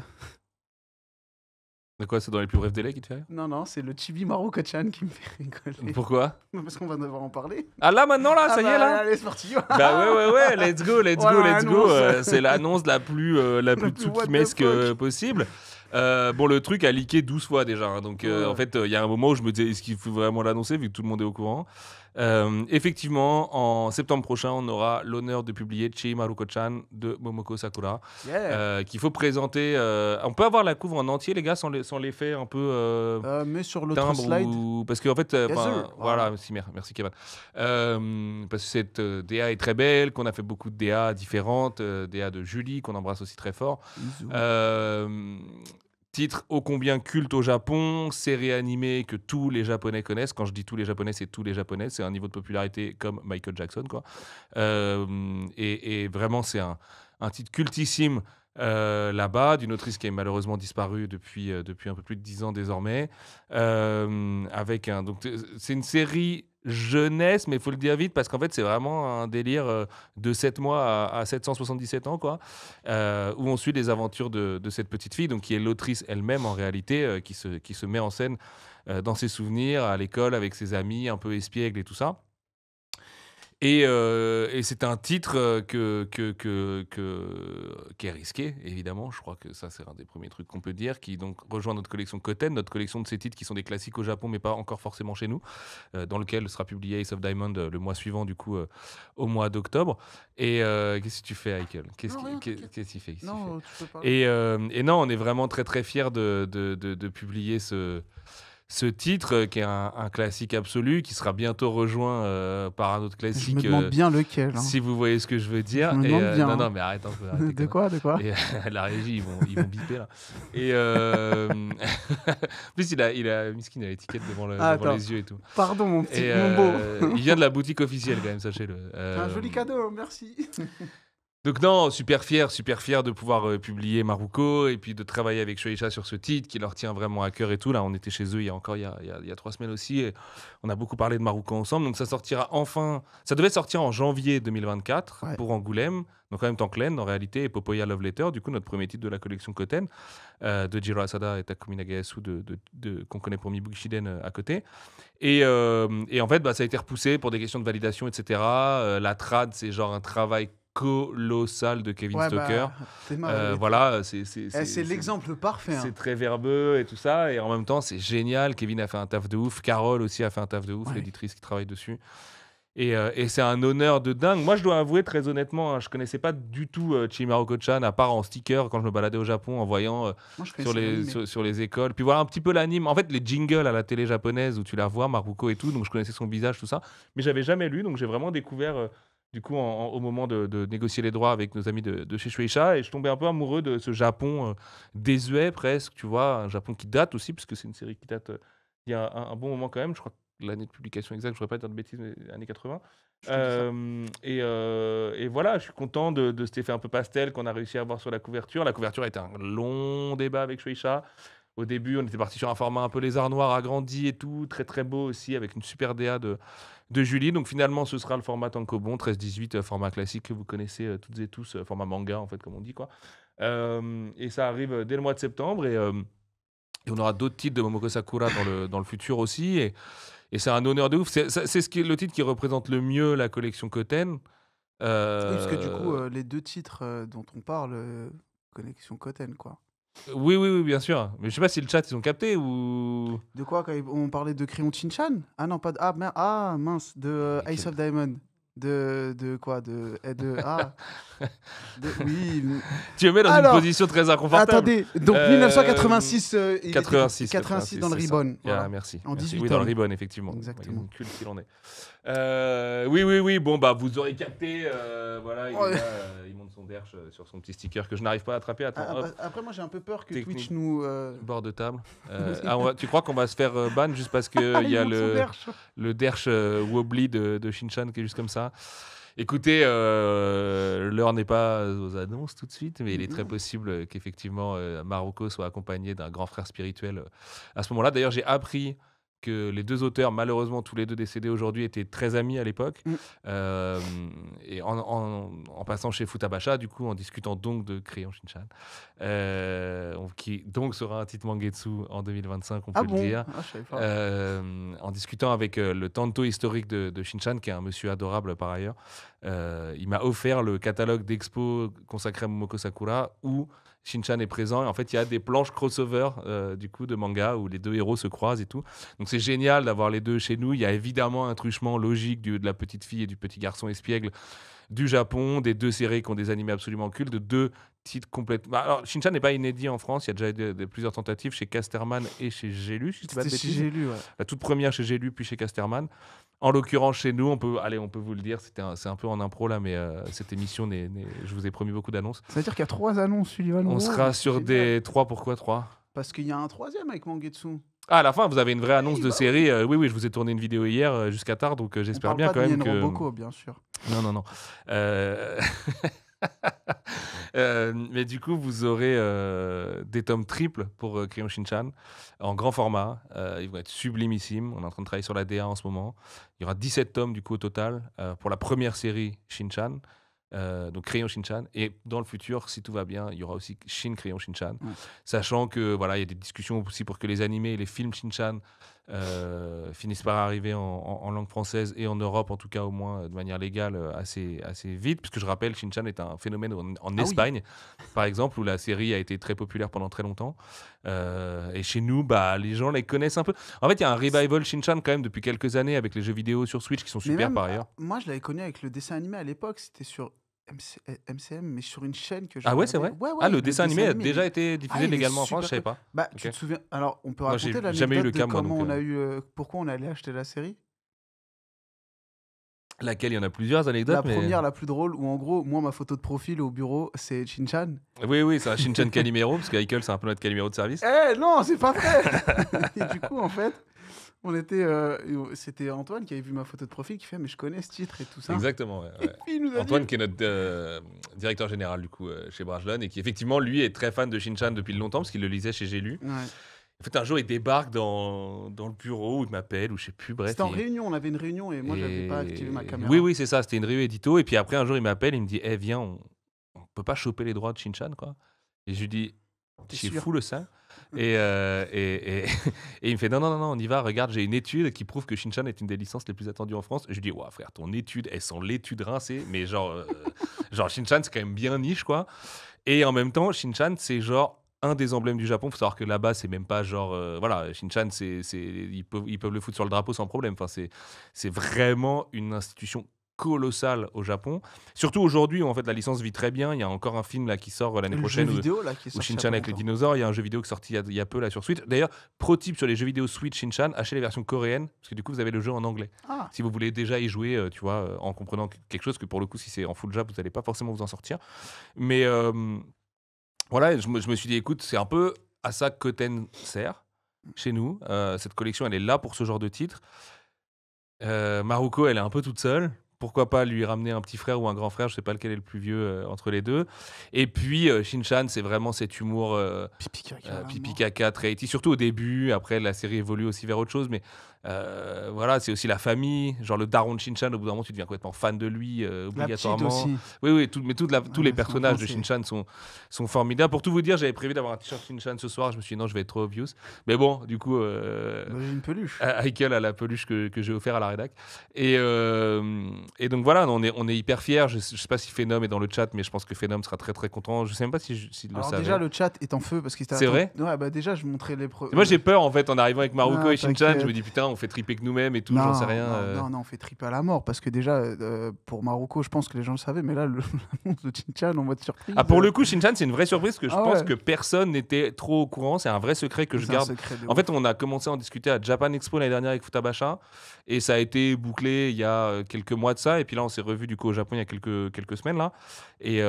De quoi, c'est dans les plus brefs délais qui te fait rire? Non, non, c'est le Chibi Maruko-chan qui me fait rigoler. Pourquoi? Parce qu'on va devoir en parler. Ah là, maintenant, là, ça y est, là? Allez, c'est parti. Bah ouais, let's go, Voilà, let's go. l'annonce. C'est l'annonce la plus plus tsukimesque what the fuck. possible. Bon, le truc a leaké 12 fois déjà. Hein, donc, Ouais. en fait, il y a un moment où je me disais, est-ce qu'il faut vraiment l'annoncer vu que tout le monde est au courant? Effectivement, en septembre prochain, on aura l'honneur de publier Chii Maruko-chan de Momoko Sakura, Yeah. qu'il faut présenter. On peut avoir la couve en entier, les gars, sans l'effet un peu Mais sur l'autre timbre slide. parce qu'en fait Yes, enfin, sir. voilà, merci Kevin. Parce que cette DA est très belle, qu'on a fait beaucoup de DA différentes, DA de Julie qu'on embrasse aussi très fort. Bisous. Titre ô combien culte au Japon, série animée que tous les Japonais connaissent. Quand je dis tous les Japonais, c'est tous les Japonais. C'est un niveau de popularité comme Michael Jackson, quoi. Et vraiment, c'est un titre cultissime là-bas, d'une autrice qui a malheureusement disparu depuis un peu plus de 10 ans désormais. Donc, c'est une série jeunesse, mais il faut le dire vite parce qu'en fait, c'est vraiment un délire de 7 mois à 777 ans, quoi, où on suit les aventures de cette petite fille, donc qui est l'autrice elle-même en réalité, qui se met en scène dans ses souvenirs, à l'école, avec ses amis, un peu espiègle et tout ça. Et c'est un titre qui est risqué, évidemment. Je crois que ça, c'est un des premiers trucs qu'on peut dire, qui donc rejoint notre collection Koten, notre collection de ces titres qui sont des classiques au Japon, mais pas encore forcément chez nous, dans lequel sera publié Ace of Diamond le mois suivant, du coup, au mois d'octobre. Et qu'est-ce que tu fais, Michael? Non, rien, t'inquiète. Qu'est-ce qu'il fait? Qu'est-ce qu'il Non, fait tu peux parler. Et non, on est vraiment très très fiers de publier ce titre qui est un classique absolu, qui sera bientôt rejoint par un autre Je me classique. demande bien lequel. Hein. Si vous voyez ce que je veux dire. Je me demande bien, Non, hein. non, mais arrête un peu. arrête tes De quoi, de quoi? conneries. Et la régie, ils vont biper là. Et en plus, il a Miskin, il a l'étiquette devant Attends. les yeux et tout. Pardon, mon petit, Et mon beau. il vient de la boutique officielle quand même, sachez-le. C'est un joli cadeau, merci. Donc non, super fier de pouvoir publier Maruko et puis de travailler avec Shueisha sur ce titre qui leur tient vraiment à cœur et tout. Là, on était chez eux il y a 3 semaines aussi et on a beaucoup parlé de Maruko ensemble. Donc ça sortira enfin. Ça devait sortir en janvier 2024 Ouais. pour Angoulême. Donc en même temps que Len, en réalité, et Popoya Love Letter, du coup notre premier titre de la collection Koten, de Jiro Asada et Takumi Nagayasu qu'on connaît pour Mibuki Shiden à côté. Et en fait, ça a été repoussé pour des questions de validation, etc. La trad, c'est genre un travail colossal de Kevin Ouais, Stoker. t'es mal. Voilà, C'est l'exemple parfait. Hein. c'est très verbeux et tout ça, et en même temps c'est génial. Kevin a fait un taf de ouf, Carole aussi a fait un taf de ouf, Ouais. l'éditrice qui travaille dessus. Et c'est un honneur de dingue. Moi, je dois avouer très honnêtement, je connaissais pas du tout Chii Maruko-chan, à part en sticker quand je me baladais au Japon en voyant Moi, je connaissais sur les écoles. Puis voilà un petit peu l'anime. En fait, les jingles à la télé japonaise où tu la vois, Maruko et tout. Donc je connaissais son visage, tout ça. Mais j'avais jamais lu, donc j'ai vraiment découvert du coup, au moment de négocier les droits avec nos amis de chez Shueisha, et je tombais un peu amoureux de ce Japon désuet presque, tu vois, un Japon qui date aussi, parce que c'est une série qui date il y a un bon moment quand même, je crois que l'année de publication exacte, je ne voudrais pas dire de bêtises, mais années 80. Je te dis ça. Et voilà, je suis content de cet effet un peu pastel qu'on a réussi à avoir sur la couverture. La couverture a été un long débat avec Shueisha. Au début, on était parti sur un format un peu lézard noir agrandi et tout, très très beau aussi, avec une super DA de Julie. Donc finalement, ce sera le format Tankobon, 13-18, format classique que vous connaissez toutes et tous, format manga en fait, comme on dit quoi. Et ça arrive dès le mois de septembre, et on aura d'autres titres de Momoko Sakura dans le futur aussi. Et c'est un honneur de ouf. C'est le titre qui représente le mieux la collection Koten. Oui, parce que du coup, Euh, les deux titres dont on parle, Connexion Koten, quoi. oui, oui, oui, bien sûr. Mais je sais pas si le chat, ils ont capté ou... De quoi quand on parlait de Crayon Shinchan? Ah non, pas de... Ah, mince, de Mais Ace quel- of Diamond. De quoi? Oui. Tu me mets dans une Alors, position très inconfortable. attendez, donc Euh, 1986, il était 86, 86 dans le c'est ça. Ribbon. Yeah, Voilà. merci. En merci. 18 Oui, dans le tomes. Ribbon, effectivement. Exactement. Une culte qu'il en est. Oui, oui, oui. Bon, bah, vous aurez capté. Voilà, il, Ouais. est là, il monte son derche sur son petit sticker que je n'arrive pas à attraper. Attends, hop, Après, moi, j'ai un peu peur que Technique. Twitch nous... bord de table. Tu crois qu'on va se faire ban juste parce qu'il y a monte son derche. le derche wobbly de Shinchan qui est juste comme ça? Écoutez, l'heure n'est pas aux annonces tout de suite, mais il est très possible qu'effectivement Marocco soit accompagné d'un grand frère spirituel à ce moment-là. D'ailleurs, j'ai appris que les deux auteurs, malheureusement tous les deux décédés aujourd'hui, étaient très amis à l'époque. Mm. Et en passant chez Futabasha, du coup, en discutant donc de Crayon Shinchan, qui donc sera un titre Mangetsu en 2025, on peut Ah le bon? dire. Ah, je savais pas. En discutant avec le tanto historique de Shinchan, qui est un monsieur adorable par ailleurs, il m'a offert le catalogue d'expo consacré à Momoko Sakura où Shinchan est présent. Et en fait, il y a des planches crossover du coup, de manga où les deux héros se croisent et tout. Donc c'est génial d'avoir les deux chez nous. Il y a évidemment un truchement logique de la petite fille et du petit garçon espiègle du Japon, des deux séries qui ont des animés absolument cultes, de deux titres complètement... Alors, Shinchan n'est pas inédit en France, il y a déjà plusieurs tentatives chez Casterman et chez J'ai lu, si je dis pas de C'était si bêtises. j'ai lu, ouais. La toute première chez J'ai lu, puis chez Casterman. En l'occurrence, chez nous, on peut vous le dire, c'est un peu en impro là, mais cette émission, je vous ai promis beaucoup d'annonces. Ça veut dire qu'il y a 3 annonces, Sullivan. On Rowe, sera c'est sur génial. des 3, pourquoi 3? Parce qu'il y a un troisième avec Mangetsu. Ah, à la fin, vous avez une vraie annonce de bah série. Oui, oui, je vous ai tourné une vidéo hier jusqu'à tard, donc On j'espère parle bien pas quand de même Nien que... Roboko, bien sûr. Non, non, non. Mais du coup, vous aurez des tomes triples pour Crayon Shinchan en grand format. Ils vont être sublimissimes. On est en train de travailler sur la DA en ce moment. Il y aura 17 tomes du coup au total pour la première série Shinchan. Donc Crayon Shinchan, et dans le futur, si tout va bien, il y aura aussi Shin Crayon Shinchan, sachant que voilà, il y a des discussions aussi pour que les animés et les films Shinchan finissent par arriver en langue française et en Europe, en tout cas au moins de manière légale, assez vite, puisque je rappelle, Shinchan est un phénomène en Espagne, par exemple, où la série a été très populaire pendant très longtemps, et chez nous, bah, les gens les connaissent un peu. En fait, il y a un revival Shinchan quand même depuis quelques années avec les jeux vidéo sur Switch qui sont Mais super même, par ailleurs. moi, je l'avais connu avec le dessin animé à l'époque. C'était sur MCM, mais sur une chaîne que je Ah ouais, c'est vrai. Ouais, Ah, le dessin animé a déjà mais- été diffusé il est légalement en France, je super savais pas. Bah, Ok. tu te souviens... Alors, on peut Moi, raconter j'ai jamais eu le l'anecdote cas, de moi, comment donc, on a eu... pourquoi on allait acheter la série? Laquelle, il y en a plusieurs anecdotes, La mais... première, la plus drôle, où en gros, moi, ma photo de profil au bureau, c'est Shinchan. Oui, oui, c'est un Shinchan Calimero, parce que Heikel, c'est un peu notre Calimero de service. Eh non, c'est pas vrai. Et du coup, en fait, c'était Antoine qui avait vu ma photo de profil qui fait mais je connais ce titre et tout ça. Exactement, ouais, ouais. Puis il nous a Antoine, dit... qui est notre directeur général, du coup, chez Brajlon, et qui, effectivement, lui, est très fan de Shinchan depuis longtemps, parce qu'il le lisait chez J'ai lu. Ouais. En fait, un jour, il débarque dans le bureau, ou il m'appelle, ou je sais plus, bref. C'était en réunion, on avait une réunion et moi j'avais pas activé ma caméra. Oui, oui, c'est ça, c'était une réunion édito, et puis après, un jour, il m'appelle, il me dit, eh, viens, on peut pas choper les droits de Shinchan, quoi. Et je lui dis, T'es j'ai sûr fou le sein. Et il me fait non, on y va, regarde, j'ai une étude qui prouve que Shinchan est une des licences les plus attendues en France. Je lui dis, ouais, frère, ton étude, elle sent l'étude rincée, mais genre Shinchan, c'est quand même bien niche, quoi. Et en même temps, Shinchan, c'est genre un des emblèmes du Japon. Faut savoir que là-bas, c'est même pas genre. Voilà, Shinchan, ils peuvent le foutre sur le drapeau sans problème. Enfin, c'est vraiment une institution colossal au Japon. Surtout aujourd'hui où en fait la licence vit très bien. Il y a encore un film là qui sort l'année Le prochaine jeu où, vidéo là qui est où sorti Shin-Chan avec les dinosaures. Il y a un jeu vidéo qui est sorti il y a peu là sur Switch. D'ailleurs, pro tip sur les jeux vidéo Switch Shin-Chan, achetez les versions coréennes parce que du coup vous avez le jeu en anglais. Ah, Si vous voulez déjà y jouer, tu vois, en comprenant quelque chose que pour le coup si c'est en full Jap, vous n'allez pas forcément vous en sortir. Mais voilà, je me suis dit écoute, c'est un peu à ça que Koten sert chez nous. Cette collection, elle est là pour ce genre de titre. Maruko, elle est un peu toute seule. Pourquoi pas lui ramener un petit frère ou un grand frère, je sais pas lequel est le plus vieux entre les deux. Et puis Shin-Chan, c'est vraiment cet humour pipi caca. pipi caca très été, surtout au début. Après, la série évolue aussi vers autre chose, mais voilà, c'est aussi la famille. Genre le daron de Shin-Chan, au bout d'un moment, tu deviens complètement fan de lui La petite obligatoirement. aussi. Oui, tous les c'est personnages de enfant, Shin-Chan sont formidables. Pour tout vous dire, j'avais prévu d'avoir un t-shirt Shin-Chan ce soir. Je me suis dit non, je vais être trop obvious. Mais bon, du coup, Bah, j'ai une peluche. Heikel a la peluche que j'ai offert à la rédac. Et donc voilà, on est hyper fiers. Je sais pas si Phenom est dans le chat, mais je pense que Phenom sera très très content. Je sais même pas s'il le Alors savait. déjà le chat est en feu parce qu'il C'est vrai. Ouais, bah déjà je montrais les Moi j'ai peur en fait en arrivant avec Maruko Non, et Shin-Chan, t'inquiète. je me dis putain on fait triper que nous-mêmes et tout, j'en sais rien. Non, on fait triper à la mort parce que déjà pour Maruko, je pense que les gens le savaient, mais là l'annonce de Shin-Chan en mode surprise. Ah pour le coup Shin-Chan c'est une vraie surprise que je Ah pense ouais. que personne n'était trop au courant, c'est un vrai secret que je c'est un garde. secret de En fait, on a commencé à en discuter à Japan Expo l'année dernière avec Futabasha et ça a été bouclé il y a quelques mois de ça. Et puis là, on s'est revu du coup au Japon il y a quelques semaines là. Et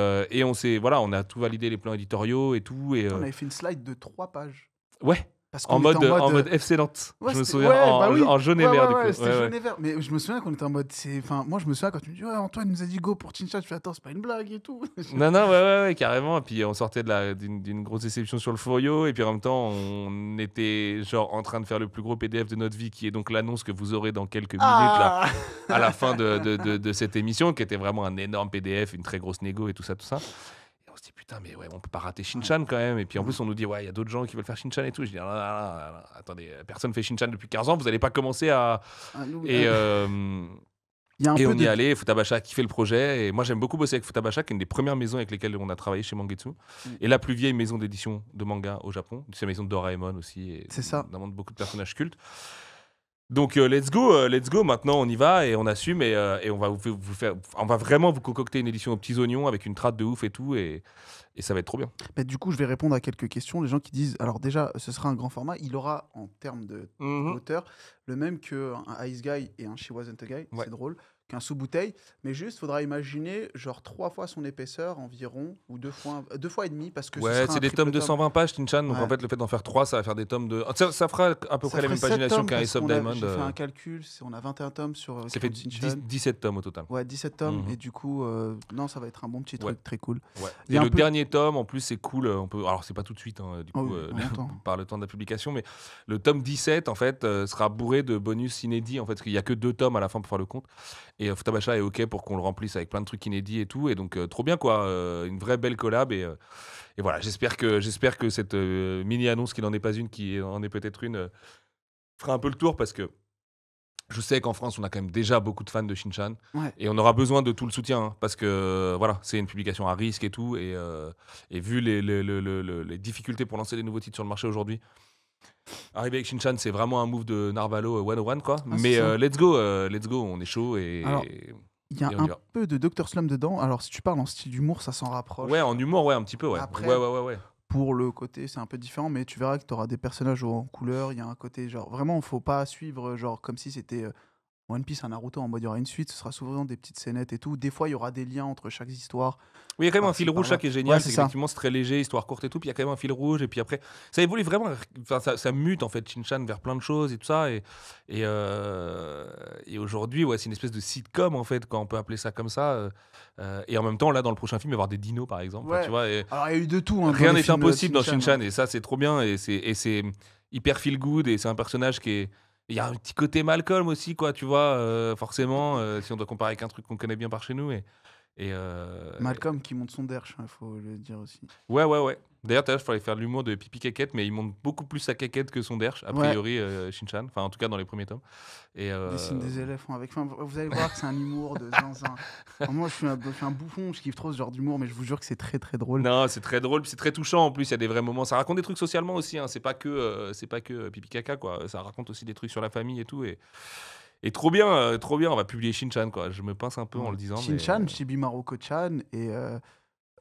on a tout validé les plans éditoriaux et tout. Et on avait fait une slide de 3 pages. ouais, Parce en qu'on était mode FC Nantes. Ouais, je me c'était- souviens ouais, en, bah oui. en jaune et Ouais, vert ouais, du ouais, coup. c'était Ouais, jaune ouais. et vert. Mais je me souviens qu'on était en mode. Enfin, moi, je me souviens quand tu me dis ouais, Antoine nous a dit go pour Shin-Chan. Je fais attends, c'est pas une blague et tout. Non, ouais, carrément. Et puis on sortait d'une grosse déception sur le Furio. Et puis en même temps, on était genre en train de faire le plus gros PDF de notre vie, qui est donc l'annonce que vous aurez dans quelques minutes là, Ah à la fin de cette émission, qui était vraiment un énorme PDF, une très grosse négo et tout ça. Et on se dit putain, mais ouais, on peut pas rater Shin-Chan quand même. Et puis en plus, on nous dit ouais, il y a d'autres gens qui veulent faire Shin-Chan et tout. Je dis non, attendez, personne fait Shin-Chan depuis 15 ans, vous allez pas commencer à. Et. Il y a un Et peu on y est de. allé, Futabasha a kiffé le projet. Et moi, j'aime beaucoup bosser avec Futabasha, qui est une des premières maisons avec lesquelles on a travaillé chez Mangetsu. Et la plus vieille maison d'édition de manga au Japon. C'est la maison de Doraemon aussi. Et C'est ça. Notamment de beaucoup de personnages cultes. Donc, let's go. Maintenant, on y va et on assume. Et on va vous faire. On va vraiment vous concocter une édition aux petits oignons avec une trad de ouf et tout. Et ça va être trop bien. Bah, du coup, je vais répondre à quelques questions. Les gens qui disent alors, déjà, ce sera un grand format. Il aura, en termes de hauteur, le même qu'un Ice Guy et un She Wasn't a Guy. Ouais. C'est drôle. Qu'un sous-bouteille. Mais juste, faudra imaginer genre 3 fois son épaisseur environ. Ou 2 fois et demi. Parce que ce Ouais, sera c'est un des tomes de triple 120 pages, Shin-Chan. Donc Ouais. en fait, le fait d'en faire 3, ça va faire des tomes de. Ça fera à peu Ça près la même ferait 7 pagination tomes qu'un parce Ace of qu'on a- Diamond. J'ai fait un calcul. On a 21 tomes sur. Ça fait Shin-Chan. 17 tomes au total. Ouais, 17 tomes. Mhm. Et du coup, non, ça va être un bon petit truc Ouais. très cool. Ouais. Il y Et a un le peu- dernier tome, en plus, c'est cool. Alors, c'est pas tout de suite, du Oh coup, oui, on entend. par le temps de la publication, mais le tome 17, en fait, sera bourré de bonus inédits, en fait, parce qu'il y a que 2 tomes à la fin pour faire le compte. Et Futabasha est OK pour qu'on le remplisse avec plein de trucs inédits et tout. Et donc, trop bien, quoi. Une vraie belle collab. Et voilà, j'espère que cette mini-annonce, qui n'en est pas une, qui en est peut-être une, fera un peu le tour, parce que je sais qu'en France, on a quand même déjà beaucoup de fans de Shin-Chan. Ouais. Et on aura besoin de tout le soutien, hein, parce que voilà, c'est une publication à risque et tout. Et vu les difficultés pour lancer des nouveaux titres sur le marché aujourd'hui, arriver avec Shin-Chan, c'est vraiment un move de Narvalo 101, quoi. Ah, Mais c'est ça. let's go, on est chaud. Alors, Il y a Et on y un va. peu de Dr. Slump dedans. Alors, si tu parles en style d'humour, ça s'en rapproche. Ouais, en humour, ouais, un petit peu, ouais. Après- Ouais. Pour le côté, c'est un peu différent, mais tu verras que tu auras des personnages en couleur. Il y a un côté, genre, vraiment, faut pas suivre, genre, comme si c'était One Piece, un Naruto, en mode il y aura une suite. Ce sera souvent des petites scénettes et tout. Des fois, il y aura des liens entre chaque histoire. Oui, il y a quand même un Par-ci, fil rouge par-là. là qui est génial, Ouais, c'est c'est ça. qu'effectivement c'est très léger, histoire courte et tout, puis il y a quand même un fil rouge, et puis après ça évolue vraiment, enfin, ça mute en fait Shin-Chan vers plein de choses et tout ça, et aujourd'hui ouais, c'est une espèce de sitcom en fait, quand on peut appeler ça comme ça, et en même temps là dans le prochain film il va y avoir des dinos par exemple, Ouais. tu vois, et Alors, il y a eu de tout. Hein, dans rien les n'est films de impossible dans Shin-Chan, Shin-Chan, hein. et ça c'est trop bien, et c'est hyper feel good, et c'est un personnage qui est. Il y a un petit côté Malcolm aussi, quoi, tu vois, forcément, si on doit comparer avec un truc qu'on connaît bien par chez nous. Et Malcolm qui monte son derche, il faut le dire aussi. Ouais. D'ailleurs, tout à l'heure, il fallait faire de l'humour de pipi caquette, mais il monte beaucoup plus sa caquette que son derche, a Ouais. priori, Shin-Chan. Enfin, en tout cas, dans les premiers tomes. Et Dessine des éléphants avec. Enfin, vous allez voir que c'est un humour de zinzin. Enfin, moi, je suis un bouffon, je kiffe trop ce genre d'humour, mais je vous jure que c'est très très drôle. Non, c'est très drôle, puis c'est très touchant en plus. Il y a des vrais moments. Ça raconte des trucs socialement aussi. Hein. C'est pas que pipi caca, quoi. Ça raconte aussi des trucs sur la famille et tout. Et trop bien, on va publier Shin-chan, quoi. Je me pince un peu en le disant. Shin-chan, mais... Chibi Maruko-chan et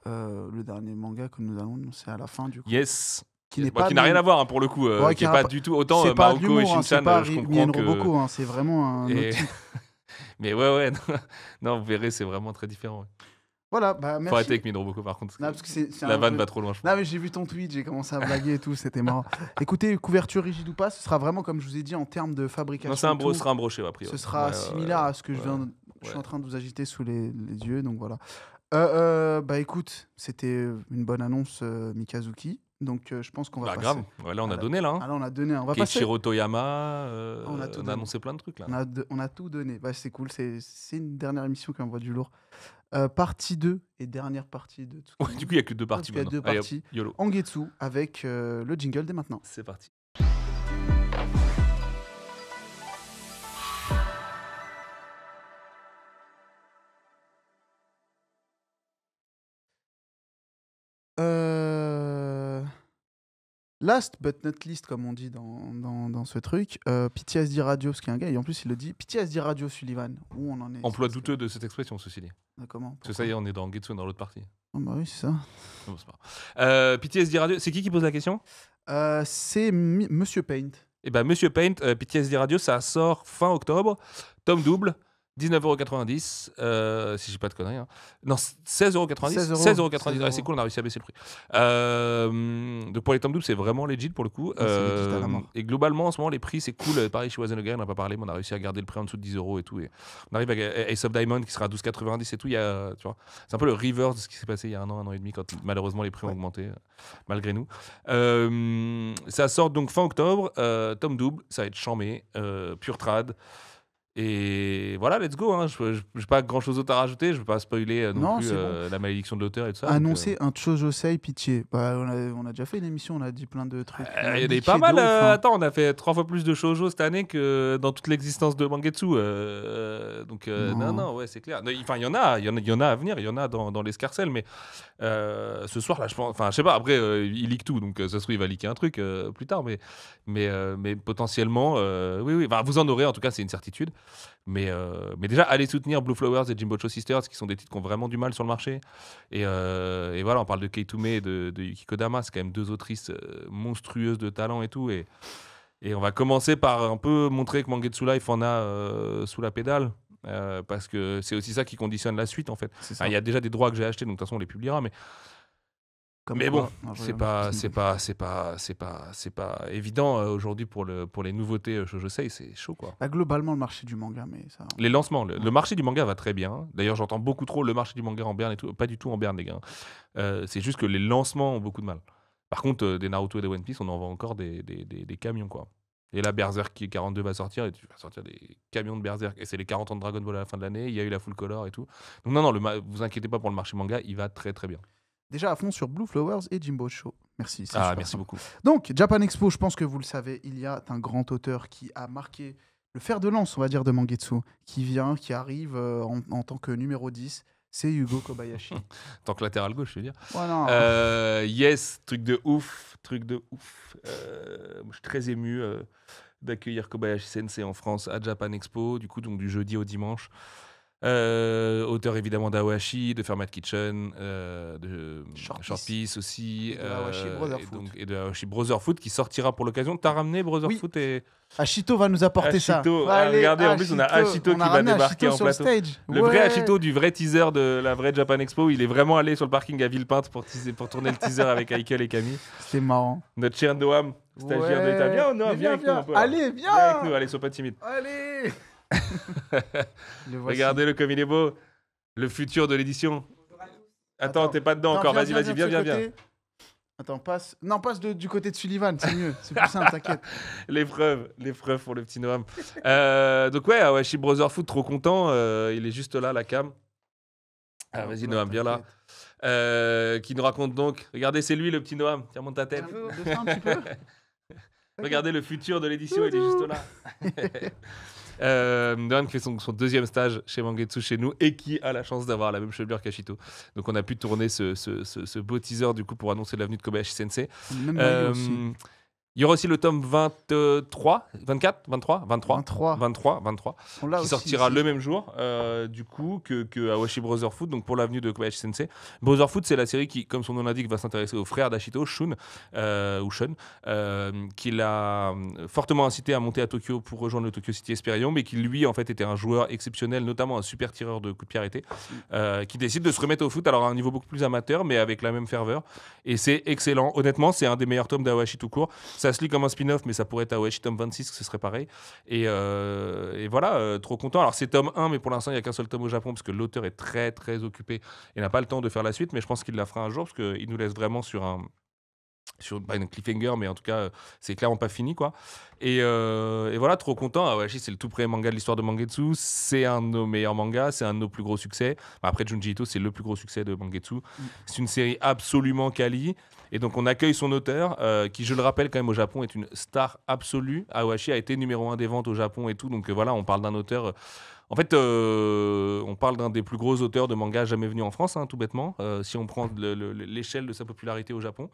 le dernier manga que nous allons annoncer à la fin, du coup. Yes. Qui n'est Bon, pas qui n'a rien de- à voir, hein, pour le coup. Ouais, Qui n'est pas du tout. Autant C'est pas de Maruko et l'humour, hein, c'est Shin-chan, pas je comprends Mien que. Roboko, hein, c'est vraiment un Et- autre type. Mais ouais, non, vous verrez, c'est vraiment très différent. Ouais. Voilà, bah Faut merci. arrêter avec Minroboko, par contre. Non, parce que c'est La un vanne peu- va trop loin, je pense. Non, mais j'ai vu ton tweet, j'ai commencé à blaguer et tout, c'était marrant. Écoutez, couverture rigide ou pas, ce sera vraiment, comme je vous ai dit, en termes de fabrication. Non, et tout, ce sera un brochet, a priori. ce sera Ouais, similaire à ce que je suis en train de vous agiter sous les yeux, donc voilà. Bah écoute, c'était une bonne annonce, Mikazuki. Donc je pense qu'on va Bah, passer. grave. Ouais, là, on a donné, là. Hein. Ah là, on a donné. On va passer. Keiichiro On On a tout a donné. annoncé plein de trucs, là. On a tout donné. Bah, c'est cool. C'est une dernière émission qui envoie du lourd. Partie 2 et dernière partie de tout. Ouais, du coup, il n'y a que 2 parties Il y a maintenant. 2 Allez, hop, parties. YOLO. Angetsu avec le jingle dès maintenant. C'est parti. Last but not least, comme on dit dans ce truc, PTSD Radio, parce qu'il y a un gars, et en plus il le dit, PTSD Radio Sullivan, où on en est Emploi ça, douteux de cette expression, ceci dit. Comment Parce que ça y est, on est dans Getsu dans l'autre partie. Oh, bah oui, c'est ça. Non, c'est pas grave. PTSD Radio, c'est qui pose la question? C'est Monsieur Paint. Eh ben, Monsieur Paint, PTSD Radio, ça sort fin octobre, tome double, 19,90 €, si j'ai pas de conneries. Hein. Non, 16,90 €. 16,90 €. Ouais, c'est cool, on a réussi à baisser le prix. Donc pour les tomes doubles, c'est vraiment legit pour le coup. c'est legit à la mort. Et globalement, en ce moment, les prix, c'est cool. Pareil chez Wazen Again, on n'a pas parlé, mais on a réussi à garder le prix en dessous de 10 € et tout. Et on arrive avec Ace of Diamond qui sera à 12,90 € et tout. Il y a, tu vois, c'est un peu le reverse de ce qui s'est passé il y a un an et demi, quand malheureusement les prix ont augmenté, malgré nous. Ça sort donc fin octobre, tome double, ça va être chambé, pure trad. Et voilà, let's go. Hein. Je n'ai pas grand chose d'autre à rajouter. Je ne veux pas spoiler non plus c'est bon. la malédiction de l'auteur et tout ça. Annoncer un Chojosei pitié. Bah, on a déjà fait une émission, on a dit plein de trucs. Il y en a pas mal. Attends, on a fait 3 fois plus de shoujo cette année que dans toute l'existence de Mangetsu. Donc, non, ouais, c'est clair. Enfin, il y en a à venir. Il y en a dans l'escarcelle. Mais ce soir, là, je pense. Enfin, je sais pas. Après, il leak tout. Donc, ça se trouve, il va leaker un truc plus tard. Mais potentiellement, oui. Enfin, vous en aurez, en tout cas, c'est une certitude. Mais déjà, allez soutenir Blue Flowers et Jimbocho Sisters, qui sont des titres qui ont vraiment du mal sur le marché. Et voilà, on parle de Keitume et de Yukiko Dama, c'est quand même 2 autrices monstrueuses de talent et tout. Et on va commencer par un peu montrer que Mangetsu Life en a sous la pédale. Parce que c'est aussi ça qui conditionne la suite, en fait. Il y a déjà des droits que j'ai achetés, donc de toute façon, on les publiera. Mais bon, c'est pas évident aujourd'hui pour les nouveautés Shōjosei, c'est chaud quoi. Bah, globalement, le marché du manga, mais ça. Les lancements, le marché du manga va très bien. D'ailleurs, j'entends beaucoup trop le marché du manga en berne et tout. Pas du tout en berne, les gars. C'est juste que les lancements ont beaucoup de mal. Par contre, des Naruto et des One Piece, on en vend encore des camions quoi. Et là, Berserk qui 42 va sortir et tu vas sortir des camions de Berserk. Et c'est les 40 ans de Dragon Ball à la fin de l'année. Il y a eu la full color et tout. Donc non, vous inquiétez pas pour le marché manga, il va très très bien. Déjà à fond sur Blue Flowers et Jimbo Show. Merci. Merci beaucoup. Donc, Japan Expo, je pense que vous le savez, il y a un grand auteur qui a marqué le fer de lance, on va dire, de Mangetsu, qui arrive en tant que numéro 10. C'est Yugo Kobayashi. Tant que latéral gauche, je veux dire. Voilà. Yes, truc de ouf. Je suis très ému d'accueillir Kobayashi Sensei en France à Japan Expo, du coup, donc du jeudi au dimanche. Auteur évidemment d'Awashi, de Fermat Kitchen, de Short Piece aussi, et de Awashi Brotherfoot qui sortira pour l'occasion. T'as ramené Brotherfoot et Ashito va nous apporter ça. Allez, regardez, en plus on a Ashito qui va débarquer en plateau. Le vrai Ashito du vrai teaser de la vraie Japan Expo, il est vraiment allé sur le parking à Villepinte pour tourner le teaser avec Aikel et Camille. C'était marrant. Notre cher Noam, stagiaire de l'État. Viens, Noam, viens avec nous un peu. Allez, viens avec nous, allez, sois pas timide. Allez. Regardez-le comme il est beau. Le futur de l'édition. Attends, t'es pas dedans encore. Vas-y, viens. Attends, passe. Non, passe du côté de Sullivan, c'est mieux. C'est plus simple, t'inquiète. L'épreuve pour le petit Noam. Donc ouais, Awashi Brotherfoot, trop content. Il est juste là, la cam. Vas-y, Noam, viens là. Qui nous raconte donc. Regardez, c'est lui le petit Noam. Tiens, monte ta tête. Un petit peu. Regardez le futur de l'édition, il est juste là. Noam qui fait son deuxième stage chez Mangetsu chez nous et qui a la chance d'avoir la même chevelure qu'Ashito. Donc on a pu tourner ce beau teaser du coup pour annoncer l'avenue de Kobayashi Sensei. Il y aura aussi le tome 23, 24, 23, 23, 23. 23, 23, On l'a qui aussi sortira ici. le même jour, du coup, que Awashi Brotherhood, donc pour l'avenue de Kobayashi Sensei. Brotherhood, c'est la série qui, comme son nom l'indique, va s'intéresser au frère d'Ashito, Shun, ou Shun, qui l'a fortement incité à monter à Tokyo pour rejoindre le Tokyo City Esperion, mais qui lui, en fait, était un joueur exceptionnel, notamment un super tireur de coups de pied arrêtés, qui décide de se remettre au foot, alors à un niveau beaucoup plus amateur, mais avec la même ferveur. Et c'est excellent. Honnêtement, c'est un des meilleurs tomes d'Awashi tout court. Ça se lit comme un spin-off, mais ça pourrait être Awashi tome 26, ce serait pareil. Et voilà, trop content. Alors c'est tome 1, mais pour l'instant, il n'y a qu'un seul tome au Japon, parce que l'auteur est très très occupé et n'a pas le temps de faire la suite, mais je pense qu'il la fera un jour, parce qu'il nous laisse vraiment sur pas une cliffhanger, mais en tout cas, c'est clairement pas fini, quoi. Et voilà, trop content. Awashi, c'est le tout premier manga de l'histoire de Mangetsu. C'est un de nos meilleurs mangas, c'est un de nos plus gros succès. Après Junji Ito, c'est le plus gros succès de Mangetsu. C'est une série absolument quali. Et donc, on accueille son auteur, qui, je le rappelle, quand même, au Japon, est une star absolue. Awashi a été numéro 1 des ventes au Japon et tout. Donc, voilà, on parle d'un auteur. En fait, on parle d'un des plus gros auteurs de manga jamais venu en France, hein, tout bêtement, si on prend l'échelle de sa popularité au Japon.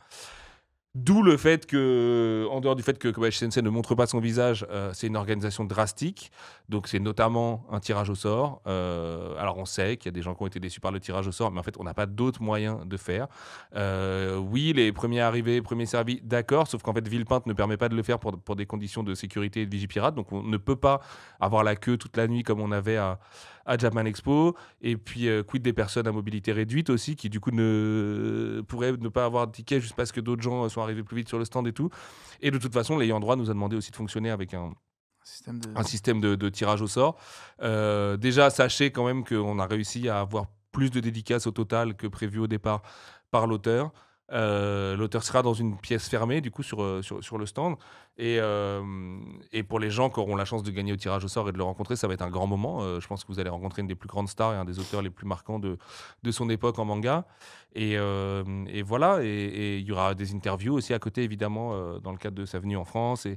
D'où le fait que, en dehors du fait que Kobayashi Sensei ne montre pas son visage, c'est une organisation drastique. Donc c'est notamment un tirage au sort. Alors on sait qu'il y a des gens qui ont été déçus par le tirage au sort, mais en fait on n'a pas d'autres moyens de faire. Oui, les premiers arrivés, premiers servis, d'accord, sauf qu'en fait Villepinte ne permet pas de le faire pour des conditions de sécurité et de vigipirate. Donc on ne peut pas avoir la queue toute la nuit comme on avait à Japan Expo. Et puis, quid des personnes à mobilité réduite aussi, qui du coup pourraient ne pas avoir de ticket juste parce que d'autres gens sont arrivés plus vite sur le stand et tout. Et de toute façon, l'ayant droit nous a demandé aussi de fonctionner avec un système de tirage au sort. Déjà, sachez quand même qu'on a réussi à avoir plus de dédicaces au total que prévu au départ par l'auteur. L'auteur sera dans une pièce fermée, du coup, sur le stand. Et pour les gens qui auront la chance de gagner au tirage au sort et de le rencontrer, ça va être un grand moment. Je pense que vous allez rencontrer une des plus grandes stars et un des auteurs les plus marquants de son époque en manga. Et voilà. Et il y aura des interviews aussi à côté, évidemment, dans le cadre de sa venue en France.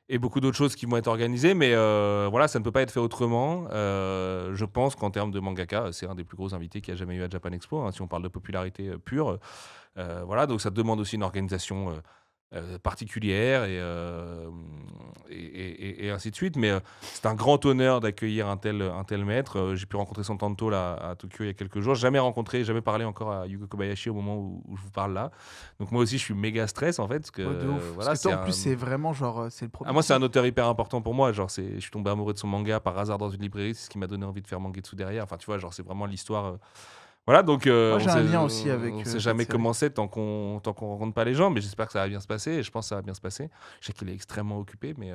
Et beaucoup d'autres choses qui vont être organisées, mais voilà, ça ne peut pas être fait autrement. Je pense qu'en termes de mangaka, c'est un des plus gros invités qu'il y a jamais eu à Japan Expo, hein, si on parle de popularité pure. Voilà, donc ça demande aussi une organisation particulière et ainsi de suite. Mais c'est un grand honneur d'accueillir un tel maître. J'ai pu rencontrer son tanto là, à Tokyo il y a quelques jours. Jamais parlé encore à Yugo Kobayashi au moment où je vous parle là. Donc moi aussi, je suis méga stress en fait. Parce que, Ouais, de ouf. voilà, Parce que toi, en plus, c'est vraiment genre, c'est le premier. moi, c'est un auteur hyper important pour moi. Genre, je suis tombé amoureux de son manga par hasard dans une librairie. C'est ce qui m'a donné envie de faire Mangetsu derrière. Enfin, tu vois, genre, c'est vraiment l'histoire. Voilà, donc Moi, j'ai un lien aussi on avec sait cette jamais série. comment c'est tant qu'on rencontre pas les gens, mais j'espère que ça va bien se passer et je pense que ça va bien se passer. Je sais qu'il est extrêmement occupé, mais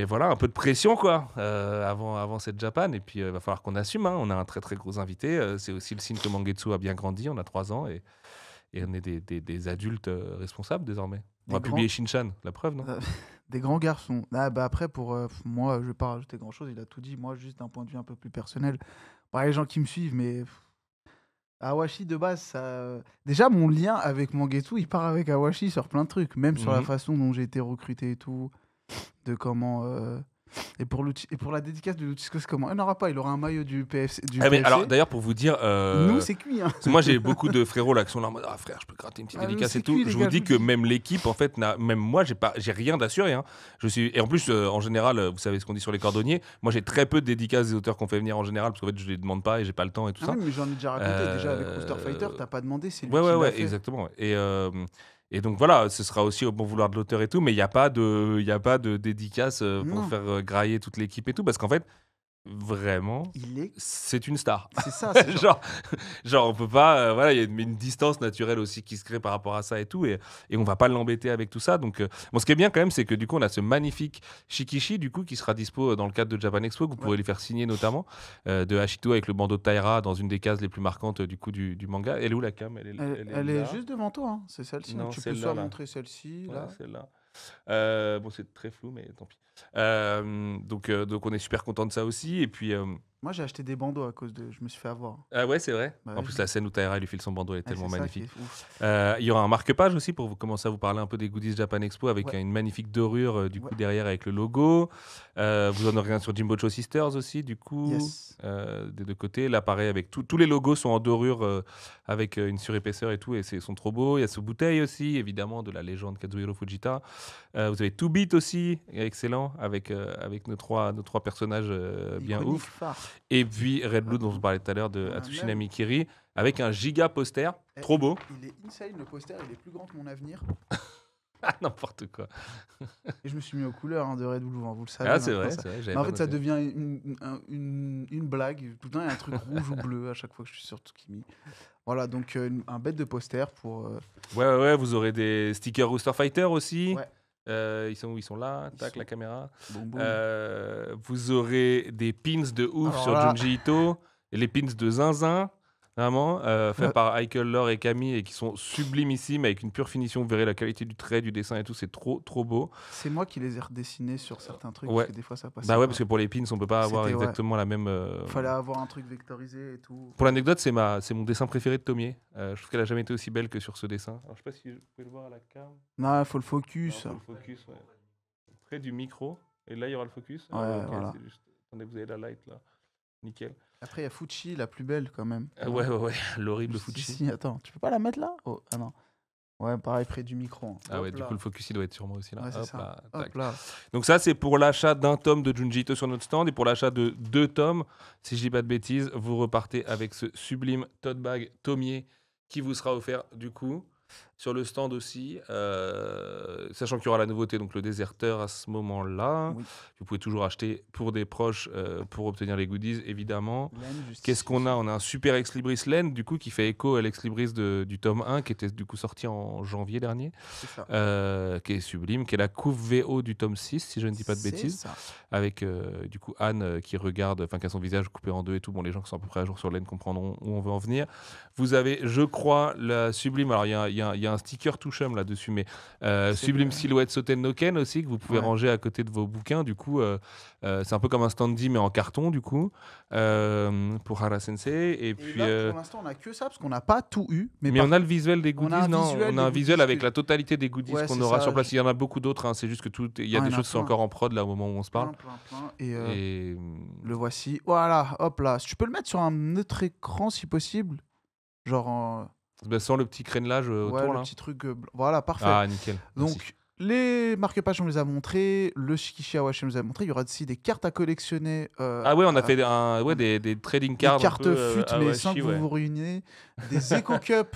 voilà, un peu de pression quoi avant cette Japan et puis il va falloir qu'on assume. Hein. On a un très très gros invité. C'est aussi le signe que Mangetsu a bien grandi. On a 3 ans et on est des adultes responsables désormais. On va publier Shinchan, la preuve, non? Des grands garçons. Ah, bah après, pour moi, je vais pas rajouter grand-chose. Il a tout dit. Moi, juste d'un point de vue un peu plus personnel. Bah, les gens qui me suivent, mais Awashi, de base, ça. Déjà, mon lien avec Mangetsu, il part avec Awashi sur plein de trucs. Même sur la façon dont j'ai été recruté et tout. De comment. Et pour la dédicace de Lutisco, c'est comment? Il n'aura pas, il aura un maillot du PFC. Mais alors, d'ailleurs, pour vous dire. Nous, c'est cuit. Hein. Parce que moi, j'ai beaucoup de frérots là qui sont là en mode, ah frère, je peux gratter une petite dédicace et tout. Cuit, je gars, vous dis que même l'équipe, en fait, même moi, j'ai rien d'assuré. Hein. Et en plus, en général, vous savez ce qu'on dit sur les cordonniers. Moi, j'ai très peu de dédicaces des auteurs qu'on fait venir en général parce qu'en fait, je les demande pas et j'ai pas le temps et tout ça. Oui, mais j'en ai déjà raconté. Déjà avec Rooster Fighter, t'as pas demandé, c'est lui qui Ouais, l'a fait. exactement. Et donc voilà, ce sera aussi au bon vouloir de l'auteur et tout, mais il n'y a pas de dédicace pour faire grailler toute l'équipe et tout, parce qu'en fait, vraiment, c'est une star. C'est ça. genre on peut pas, voilà, il y a une distance naturelle aussi qui se crée par rapport à ça et tout, et on va pas l'embêter avec tout ça. Donc, bon, ce qui est bien quand même, c'est que du coup, on a ce magnifique Shikishi du coup qui sera dispo dans le cadre de Japan Expo, que vous pourrez lui faire signer notamment de Hachito avec le bandeau de Taira dans une des cases les plus marquantes du coup du manga. Elle est où la cam? Elle est juste devant toi. Hein. C'est celle-ci. Non, tu peux soit montrer celle-ci. Ouais, là. Celle-là. Bon, c'est très flou, mais tant pis. Donc on est super content de ça aussi. Et puis Moi, j'ai acheté des bandeaux à cause de. Je me suis fait avoir. Ah ouais, c'est vrai. Bah En ouais, plus, je- la scène où Taira lui file son bandeau elle est Ouais, tellement c'est ça magnifique. qui est ouf. Il y aura un marque-page aussi pour vous commencer à vous parler un peu des goodies Japan Expo avec Ouais. une magnifique dorure du coup Ouais. derrière avec le logo. Vous en aurez un sur Jimbo Cho Sisters aussi du coup Yes. des deux côtés. Là pareil avec tous les logos sont en dorure avec une surépaisseur et tout et sont trop beaux. Il y a ce bouteille aussi évidemment de la légende Kazuhiro Fujita. Vous avez 2Beat aussi excellent avec nos trois personnages bien Iconique ouf. phare. Et puis Red Blue dont je parlais tout à l'heure de Ah, Atsushi même. Namikiri avec un giga poster Eh, trop beau. Il est insane, le poster, il est plus grand que mon avenir. Ah, n'importe quoi. Et je me suis mis aux couleurs de Red Bull, vous le savez. Ah, c'est maintenant, vrai, ça. c'est vrai. Mais j'avais en pas fait, ça noté. devient une blague. Tout le temps, il y a un truc rouge ou bleu à chaque fois que je suis sur Tsukimi. Voilà, donc un bête de poster pour. Ouais, vous aurez des stickers Rooster Fighter aussi. Ouais. Ils sont où? Ils sont là. Ils Tac, sont- la caméra. Boum, boum. Vous aurez des pins de ouf Alors sur là- Junji Ito. Et les pins de Zinzin. Vraiment, faits par Michael Lore et Camille et qui sont sublimissimes avec une pure finition. Vous verrez la qualité du trait, du dessin et tout, c'est trop beau. C'est moi qui les ai redessinés sur certains trucs, ouais. parce que des fois ça passe. Bah ouais, parce que pour les pins, on peut pas avoir C'était, ouais. exactement la même. Fallait avoir un truc vectorisé et tout. Pour l'anecdote, c'est mon dessin préféré de Tomier. Je trouve qu'elle a jamais été aussi belle que sur ce dessin. Alors, je sais pas si vous pouvez le voir à la cam. Non, il faut le focus. Non, faut le focus, ouais. Près du micro. Et là, il y aura le focus. Ouais, ok, voilà. c'est juste... Attendez, vous avez la light là. Nickel. Après, il y a Fuchi, la plus belle quand même. Ouais, l'horrible Si, Fuji. si, attends, tu peux pas la mettre là? Oh, ah non. Ouais, pareil, près du micro. Hein. Ah ouais, Hop du là. coup, le focus, il doit être sur moi aussi là. Ouais, c'est Hop ça. là, tac. Hop là. Donc ça, c'est pour l'achat d'un tome de Junji Ito sur notre stand. Et pour l'achat de 2 tomes, si je dis pas de bêtises, vous repartez avec ce sublime tote bag Tomier qui vous sera offert du coup sur le stand aussi. Sachant qu'il y aura la nouveauté, donc le déserteur à ce moment-là. Oui. Vous pouvez toujours acheter pour des proches pour obtenir les goodies, évidemment. Laine, justice. Qu'est-ce qu'on a? On a un super Ex Libris Laine, du coup, qui fait écho à l'Ex Libris du tome 1, qui était du coup sorti en janvier dernier, C'est ça. qui est sublime, qui est la couve VO du tome 6, si je ne dis pas de C'est bêtises, ça. avec du coup Anne qui regarde, enfin qui a son visage coupé en deux et tout. Bon, les gens qui sont à peu près à jour sur Laine comprendront où on veut en venir. Vous avez, je crois, la sublime, alors il y a un sticker Touchum là-dessus, mais sublime bien. silhouette Soten no Ken aussi, que vous pouvez Ouais. ranger à côté de vos bouquins, du coup, c'est un peu comme un standy, mais en carton, du coup, pour Hara Sensei. Et Et puis, là, pour l'instant, on a que ça parce qu'on n'a pas tout eu. mais par- on a le visuel des on goodies, a un non? visuel On a des un visuel goodies avec que- la totalité des goodies Ouais, qu'on c'est aura ça, sur place. Il y en a beaucoup d'autres, hein, c'est juste que il y a Ah, des il y en a choses qui sont plein. encore en prod là au moment où on se parle. plein. Et Et le voici. Voilà, hop là. Tu peux le mettre sur un autre écran si possible. Genre, bah, sans le petit crénelage ouais, autour le là. petit truc. Voilà, parfait. Ah, nickel. Merci. Donc, les marque-pages, on les a montrés. Le Shikishi Awashi, on les a montrés. Il y aura aussi des cartes à collectionner. Ah ouais, on a fait des trading cards. Des cartes fut, mais Awashi, sans que ouais. vous vous ruinez. Des Eco Cup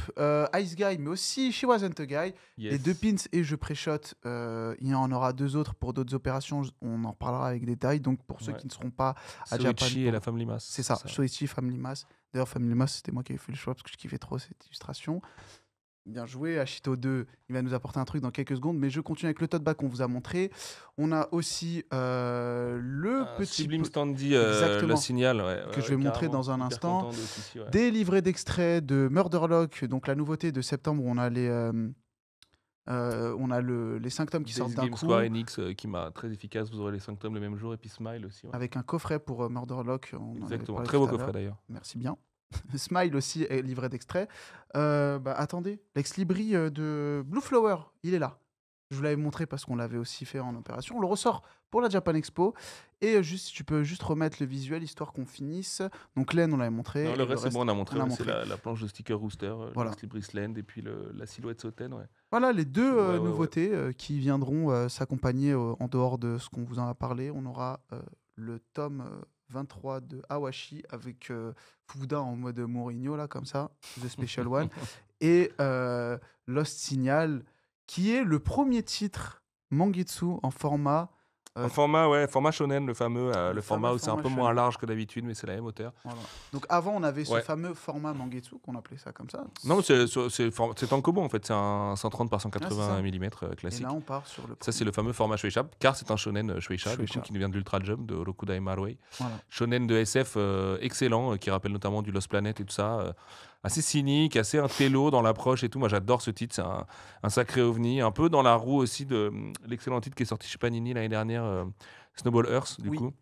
Ice Guy, mais aussi She Wasn't a Guy. Yes. Les 2 pins et je pré-shot. Il y en aura 2 autres pour d'autres opérations. On en reparlera avec détail. Donc, pour ceux Ouais. qui ne seront pas à Japan. Soichi et la femme Limace. C'est ça, Shoichi Family Mass. D'ailleurs, Family Mass, c'était moi qui avais fait le choix parce que je kiffais trop cette illustration. Bien joué, Ashito 2, il va nous apporter un truc dans quelques secondes, mais je continue avec le tote bag qu'on vous a montré. On a aussi le Un petit sublime peu- standy, Exactement. le signal, ouais, que je vais montrer carrément. dans un Hyper instant. content de celui-ci, ouais. des livrets d'extraits de Murderlock, donc la nouveauté de septembre où on a les 5 tomes qui Days sortent d'un Game coup, Square Enix qui m'a très efficace. Vous aurez les 5 tomes le même jour et puis Smile aussi. Ouais. avec un coffret pour Murderlock. on en avait Exactement, parlé très beau tout à coffret l'heure. d'ailleurs. Merci bien. Smile aussi est livré d'extrait. Attendez, l'ex libri de Blue Flower, il est là. Je vous l'avais montré parce qu'on l'avait aussi fait en opération. On le ressort pour la Japan Expo. Et juste, tu peux juste remettre le visuel histoire qu'on finisse. Donc Len, on l'avait montré. Non, et le reste, c'est bon, on a montré. on a Ouais, c'est montré. la planche de sticker Rooster, Voilà. le Libris Land et puis la silhouette Soten. Ouais. Voilà les deux Ouais. nouveautés qui viendront s'accompagner en dehors de ce qu'on vous en a parlé. On aura le tome 23 de Awashi avec Fuda en mode Mourinho, là, comme ça, The Special One. Et Lost Signal, qui est le premier titre Mangetsu en format. Un format shonen, le fameux, le format où c'est un format peu moins shonen. large que d'habitude, mais c'est la même hauteur. Voilà. Donc avant, on avait ce Ouais. fameux format Mangetsu, qu'on appelait ça comme ça. Non, c'est Tankobo en fait, c'est un 130 par 180 mm Et classique. là, on part sur le. Ça, c'est le fameux format Shueisha, car c'est un shonen Shueisha, du coup, Shueisha. qui nous vient de l'Ultra Jump de Rokudai Marui. Voilà. Shonen de SF excellent, qui rappelle notamment du Lost Planet et tout ça. Assez cynique, assez intello dans l'approche et tout. Moi, j'adore ce titre, c'est un sacré ovni. Un peu dans la roue aussi de l'excellent titre qui est sorti chez Panini l'année dernière, Snowball Earth, du Oui. coup.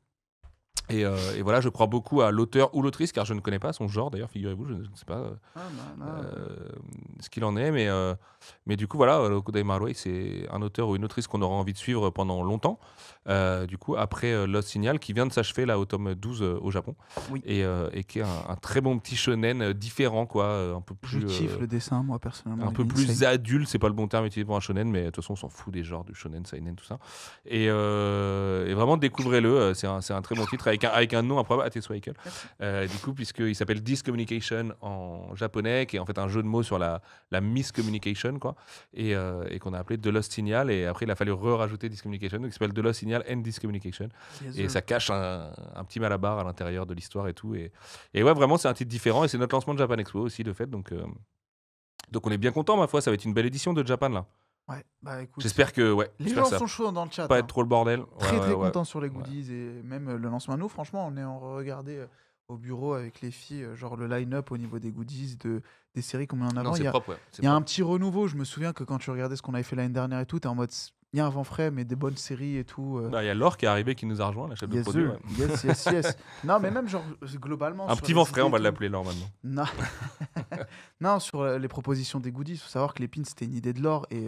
Et voilà, je crois beaucoup à l'auteur ou l'autrice, car je ne connais pas son genre, d'ailleurs, figurez-vous, je ne sais pas ce qu'il en est, mais du coup, voilà, Loco Dai Marway, c'est un auteur ou une autrice qu'on aura envie de suivre pendant longtemps, du coup, après Lost Signal, qui vient de s'achever là au tome 12 au Japon, Oui. et qui est un très bon petit shonen différent, quoi, un peu Je plus... kiffe le dessin, moi, personnellement. un peu il est plus insane. adulte, c'est pas le bon terme utilisé pour un shonen, mais de toute façon, on s'en fout des genres du shonen, seinen, tout ça. Et vraiment, découvrez-le, c'est un très bon titre, avec un nom improbable, Ateswaikel. Du coup, puisqu'il s'appelle Discommunication en japonais, qui est en fait un jeu de mots sur la miscommunication, quoi, et qu'on a appelé The Lost Signal, et après, il a fallu rajouter Discommunication, donc il s'appelle The Lost Signal and Discommunication, Yes, et sir. ça cache un petit malabar à l'intérieur de l'histoire et tout, et ouais, vraiment, c'est un titre différent, et c'est notre lancement de Japan Expo aussi, de fait, donc on est bien content, ma foi, ça va être une belle édition de Japan, là. Ouais, bah écoute. J'espère que Les j'espère gens que ça sont chauds dans le chat. va pas hein. être trop le bordel. Très très Ouais. contents sur les goodies et même le lancement. Nous, franchement, on est en regardé au bureau avec les filles, genre le line-up au niveau des goodies, des séries qu'on met en Non, avant. c'est propre, ouais. Il y a un petit renouveau. Je me souviens que quand tu regardais ce qu'on avait fait l'année dernière et tout, t'es en mode. Il y a un vent frais, mais des bonnes séries et tout. Bah, il y a Laure qui est arrivé, qui nous a rejoint, la chef de Yes, produit. sir. Ouais. Yes. Non, mais même genre globalement. Un sur petit les vent frais, idées on va et tout. l'appeler Laure maintenant. Non. Non, sur les propositions des goodies, il faut savoir que les pins, c'était une idée de l'or et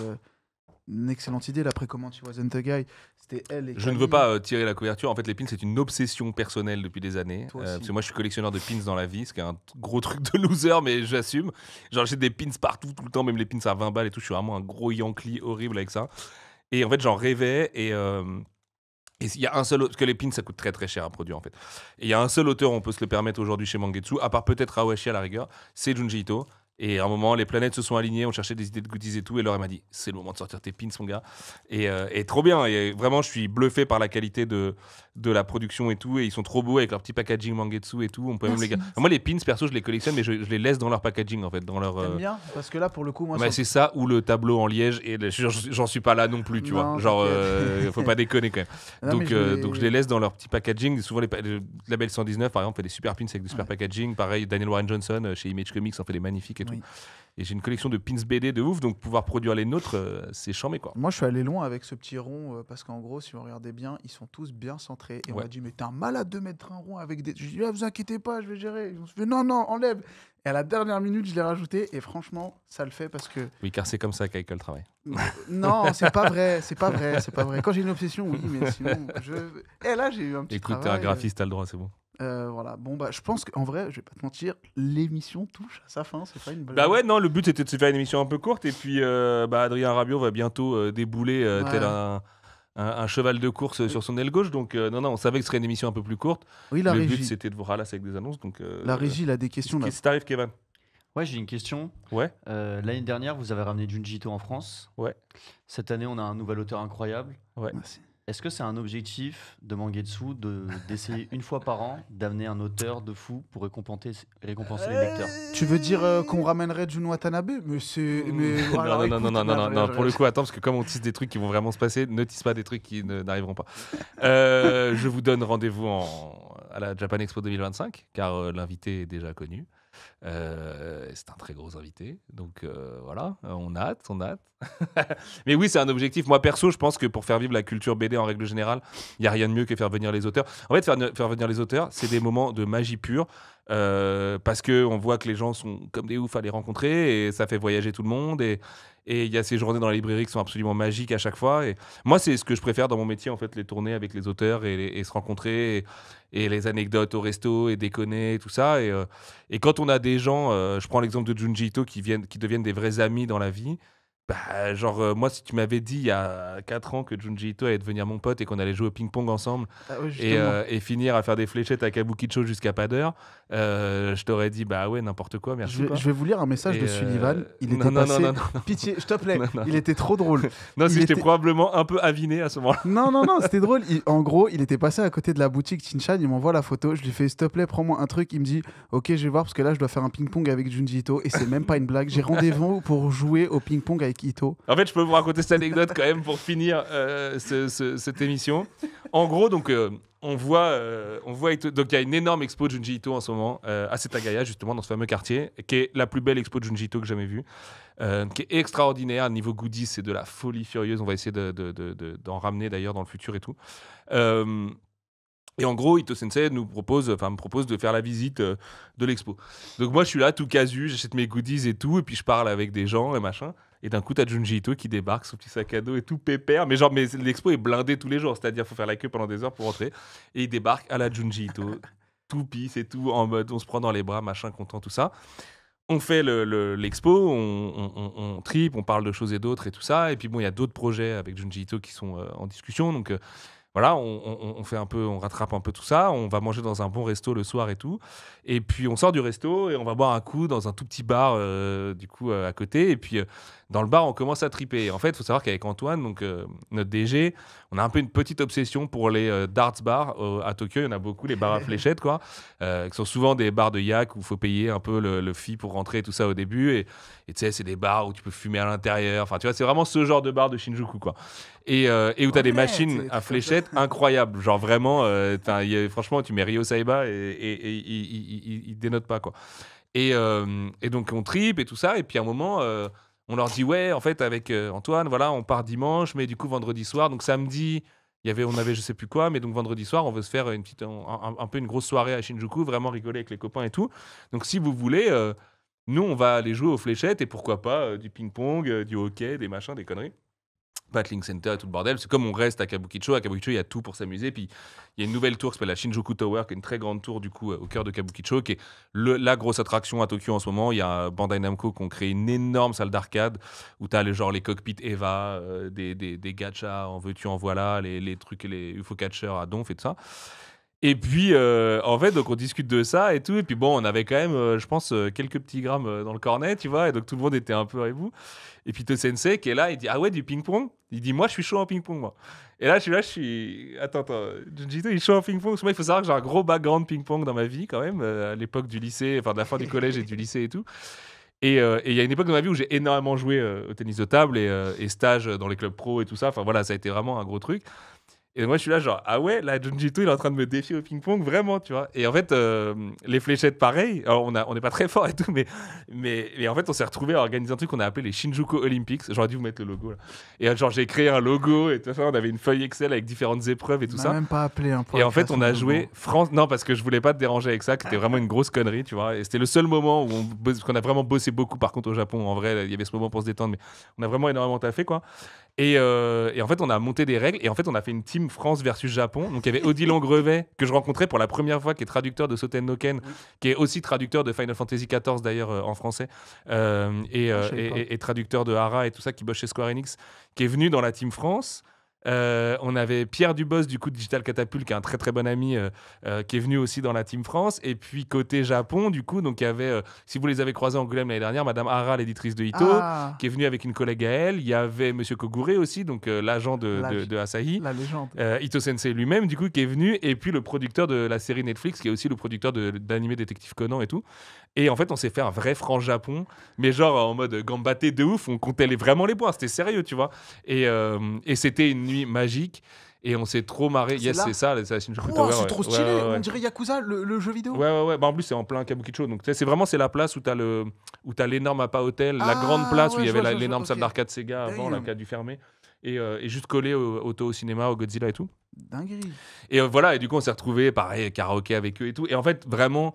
une excellente idée. La précommande She Wasn't a Guy, c'était elle et Je ne Camille. veux pas tirer la couverture. En fait, les pins, c'est une obsession personnelle depuis des années. Toi aussi. Parce que moi, je suis collectionneur de pins dans la vie, ce qui est un gros truc de loser, mais j'assume. Genre, j'ai des pins partout, tout le temps, même les pins à 20 balles et tout. Je suis vraiment un gros Yankee horrible avec ça. Et en fait, j'en rêvais et il y a un seul parce que les pins ça coûte très très cher à produire en fait. Et il y a un seul auteur où on peut se le permettre aujourd'hui chez Mangetsu, à part peut-être Awashi à la rigueur, c'est Junji Ito. Et à un moment, les planètes se sont alignées, on cherchait des idées de goodies et tout, et Laure elle m'a dit c'est le moment de sortir tes pins mon gars. Et trop bien, et vraiment je suis bluffé par la qualité de la production et tout, et ils sont trop beaux avec leur petit packaging Mangetsu et tout. On peut même les Merci. moi les pins perso je les collectionne, mais je les laisse dans leur packaging en fait, dans leur. T'aimes bien parce que là, pour le coup, moi, Bah, sur- c'est ça ou le tableau en liège et j'en suis pas là non plus tu Non, vois genre t'inquiète. faut pas déconner quand même. Non, mais Donc je les laisse dans leur petit packaging. Souvent le label 119 par exemple fait des super pins avec des super packaging, pareil Daniel Warren Johnson chez Image Comics en fait des magnifiques et tout, Oui. et j'ai une collection de pins BD de ouf, donc pouvoir produire les nôtres c'est charmé quoi. Moi, je suis allé loin avec ce petit rond parce qu'en gros, si vous regardez bien, ils sont tous bien centrés. Et on Ouais. m'a dit, mais t'es un malade de mettre un rond avec des. Je dis, ah, vous inquiétez pas, je vais gérer. Ils ont fait, non, enlève. Et à la dernière minute, je l'ai rajouté. Et franchement, ça le fait parce que. Oui, car c'est comme ça qu'Aïkol travaille. Non, c'est pas vrai. Quand j'ai une obsession, oui, mais sinon, je. Et là, j'ai eu un petit Écoute, t'es un travail. graphiste, t'as le droit, c'est bon. Voilà. Bon, bah, je pense qu'en vrai, je vais pas te mentir, l'émission touche à sa fin. C'est pas une blague. Bah ouais, non, le but c'était de se faire une émission un peu courte, et puis Adrien Rabiot va bientôt débouler tel un cheval de course sur son aile gauche, donc non, on savait que ce serait une émission un peu plus courte. Oui, la Le régie. but c'était de vous ralasser avec des annonces, donc. La régie, il a des questions là. Qu'est-ce qui t'arrive, Kevin? Ouais, j'ai une question. Ouais. L'année dernière, vous avez ramené Junji Ito en France. Ouais. Cette année, on a un nouvel auteur incroyable. Merci. Est-ce que c'est un objectif de Mangetsu d'essayer une fois par an d'amener un auteur de fou pour récompenser les lecteurs? Tu veux dire qu'on ramènerait Jun Watanabe? Mais c'est. Mais alors, Non, écoute, non, pour le coup, attends, parce que comme on tisse des trucs qui vont vraiment se passer, ne tisse pas des trucs qui n'arriveront pas. Je vous donne rendez-vous à la Japan Expo 2025, car l'invité est déjà connu. C'est un très gros invité, donc voilà, on a hâte. Mais oui, c'est un objectif. Moi perso, je pense que pour faire vivre la culture BD en règle générale, il n'y a rien de mieux que faire venir les auteurs. En fait, faire venir les auteurs, c'est des moments de magie pure, parce qu'on voit que les gens sont comme des oufs à les rencontrer, et ça fait voyager tout le monde, et il y a ces journées dans la librairie qui sont absolument magiques à chaque fois. Et moi, c'est ce que je préfère dans mon métier, en fait, les tournées avec les auteurs et se rencontrer, et les anecdotes au resto et déconner et tout ça. Et quand on a des gens, je prends l'exemple de Junji Ito qui deviennent des vrais amis dans la vie. Bah, genre, moi, si tu m'avais dit il y a 4 ans que Junji Ito allait devenir mon pote et qu'on allait jouer au ping-pong ensemble et finir à faire des fléchettes à Kabukicho jusqu'à pas d'heure, je t'aurais dit, bah ouais, n'importe quoi, merci. Je vais vous lire un message de Sullivan. Il était non, passé. non. Pitié, s'il te plaît. Non. Il était trop drôle. Non, Il si j'étais était- probablement un peu aviné à ce moment-là. Non, c'était drôle. En gros, il était passé à côté de la boutique Chinchan. Il m'envoie la photo. Je lui fais, s'il te plaît, prends-moi un truc. Il me dit, ok, je vais voir parce que là, je dois faire un ping-pong avec Junji Ito. Et c'est même pas une blague. J'ai rendez-vous pour jouer au ping-pong avec Ito. En fait, je peux vous raconter cette anecdote quand même pour finir cette émission. En gros, donc, on voit Ito. Donc, il y a une énorme expo de Junji Ito en ce moment à Setagaya, justement, dans ce fameux quartier, qui est la plus belle expo de Junji Ito que j'ai jamais vue, qui est extraordinaire. Niveau goodies, c'est de la folie furieuse. On va essayer d'en ramener d'ailleurs dans le futur et tout. Et en gros, Ito Sensei me propose de faire la visite de l'expo. Donc moi, je suis là, tout casu, j'achète mes goodies et tout, et puis je parle avec des gens et machin. Et d'un coup, t'as Junji Ito qui débarque, son petit sac à dos et tout pépère. Mais l'expo est blindée tous les jours, c'est-à-dire faut faire la queue pendant des heures pour rentrer. Et il débarque à la Junji Ito, tout pisse et tout, en mode on se prend dans les bras, machin, content, tout ça. On fait l'expo, on tripe, on parle de choses et d'autres et tout ça. Et puis bon, il y a d'autres projets avec Junji Ito qui sont en discussion, donc... voilà, on fait un peu, on rattrape un peu tout ça. On va manger dans un bon resto le soir et tout. Et puis on sort du resto et on va boire un coup dans un tout petit bar à côté. Et puis dans le bar, on commence à triper. Et en fait, il faut savoir qu'avec Antoine, donc notre DG, on a un peu une petite obsession pour les darts bars à Tokyo. Il y en a beaucoup, les bars à fléchettes, quoi, qui sont souvent des bars de yak où il faut payer un peu le fee pour rentrer et tout ça au début. Et tu sais, c'est des bars où tu peux fumer à l'intérieur. Enfin, tu vois, c'est vraiment ce genre de bar de Shinjuku, quoi. Et où tu as des machines à fléchettes incroyables. Genre vraiment, franchement, tu mets Ryo Saiba et il dénote pas, quoi. Et donc, on tripe et tout ça. Et puis, à un moment, on leur dit, ouais, en fait, avec Antoine, voilà, on part dimanche, mais du coup, vendredi soir. Donc, samedi, on avait je sais plus quoi, mais donc, vendredi soir, on veut se faire un peu une grosse soirée à Shinjuku, vraiment rigoler avec les copains et tout. Donc, si vous voulez, nous, on va aller jouer aux fléchettes et pourquoi pas du ping-pong, du hockey, des machins, des conneries. Battling Center et tout le bordel. C'est comme on reste à Kabukicho. À Kabukicho, il y a tout pour s'amuser. Puis il y a une nouvelle tour qui s'appelle la Shinjuku Tower, qui est une très grande tour du coup au cœur de Kabukicho, qui est la grosse attraction à Tokyo en ce moment. Il y a Bandai Namco qui ont créé une énorme salle d'arcade où tu as les cockpits Eva, des gachas en veux-tu, en voilà, les trucs, les UFO catchers à donf et tout ça. Et puis, en fait, donc on discute de ça et tout. Et puis bon, on avait quand même, je pense, quelques petits grammes dans le cornet, tu vois. Et donc tout le monde était un peu rebou. Et puis To Sensei qui est là, il dit, ah ouais, du ping-pong. Il dit, moi, je suis chaud en ping-pong, moi. Et là, je suis. Attends. Junjito, il est chaud en ping-pong. Parce que moi, il faut savoir que j'ai un gros background ping-pong dans ma vie, quand même, à l'époque du lycée, enfin, de la fin du collège et du lycée et tout. Et il y a une époque dans ma vie où j'ai énormément joué au tennis de table et stage dans les clubs pro et tout ça. Enfin, voilà, ça a été vraiment un gros truc. Et moi, je suis là, genre, ah ouais, là, Junjito, il est en train de me défier au ping-pong, vraiment, tu vois. Et en fait, les fléchettes, pareil. Alors, on n'est pas très fort et tout, mais en fait, on s'est retrouvé à organiser un truc qu'on a appelé les Shinjuku Olympics. J'aurais dû vous mettre le logo, là. Et genre, j'ai créé un logo et tout ça. On avait une feuille Excel avec différentes épreuves et tout ça. On n'a même pas appelé un point. Et en fait, on a joué France. Non, parce que je voulais pas te déranger avec ça, que c'était vraiment une grosse connerie, tu vois. Et c'était le seul moment où qu'on a vraiment bossé beaucoup, par contre, au Japon. En vrai, il y avait ce moment pour se détendre, mais on a vraiment énormément taffé, quoi. Et en fait, on a monté des règles et en fait, on a fait une team France versus Japon. Donc, il y avait Odilon Grevet que je rencontrais pour la première fois, qui est traducteur de Soten no Ken, qui est aussi traducteur de Final Fantasy XIV d'ailleurs en français, et traducteur de Hara et tout ça, qui bosse chez Square Enix, qui est venu dans la team France. On avait Pierre Dubos du coup de Digital Catapult, qui est un très très bon ami, qui est venu aussi dans la team France. Et puis côté Japon, du coup, donc il y avait, si vous les avez croisés en Angoulême l'année dernière, Madame Hara, l'éditrice de Ito, qui est venue avec une collègue à elle. Il y avait Monsieur Kogure aussi, donc l'agent de Asahi. La légende. Ito Sensei lui-même, du coup, qui est venu. Et puis le producteur de la série Netflix, qui est aussi le producteur d'animé Détective Conan et tout. Et en fait, on s'est fait un vrai franc-Japon, mais genre en mode gambaté de ouf. On comptait vraiment les points, c'était sérieux, tu vois. Et c'était une nuit magique. Et on s'est trop marré. Yes, c'est ça, c'est la Shinjuku Tower. C'est trop stylé. On dirait Yakuza, le jeu vidéo. Ouais. Bah, en plus, c'est en plein Kabukicho. Donc, c'est la place où t'as l'énorme APA Hotel, la grande place où il y avait l'énorme salle d'arcade Sega avant, qui a dû fermer. Et juste collé au Toho Cinéma, au Godzilla et tout. Dinguerie. Et voilà, et du coup, on s'est retrouvés, pareil, karaoké avec eux et tout. Et en fait, vraiment.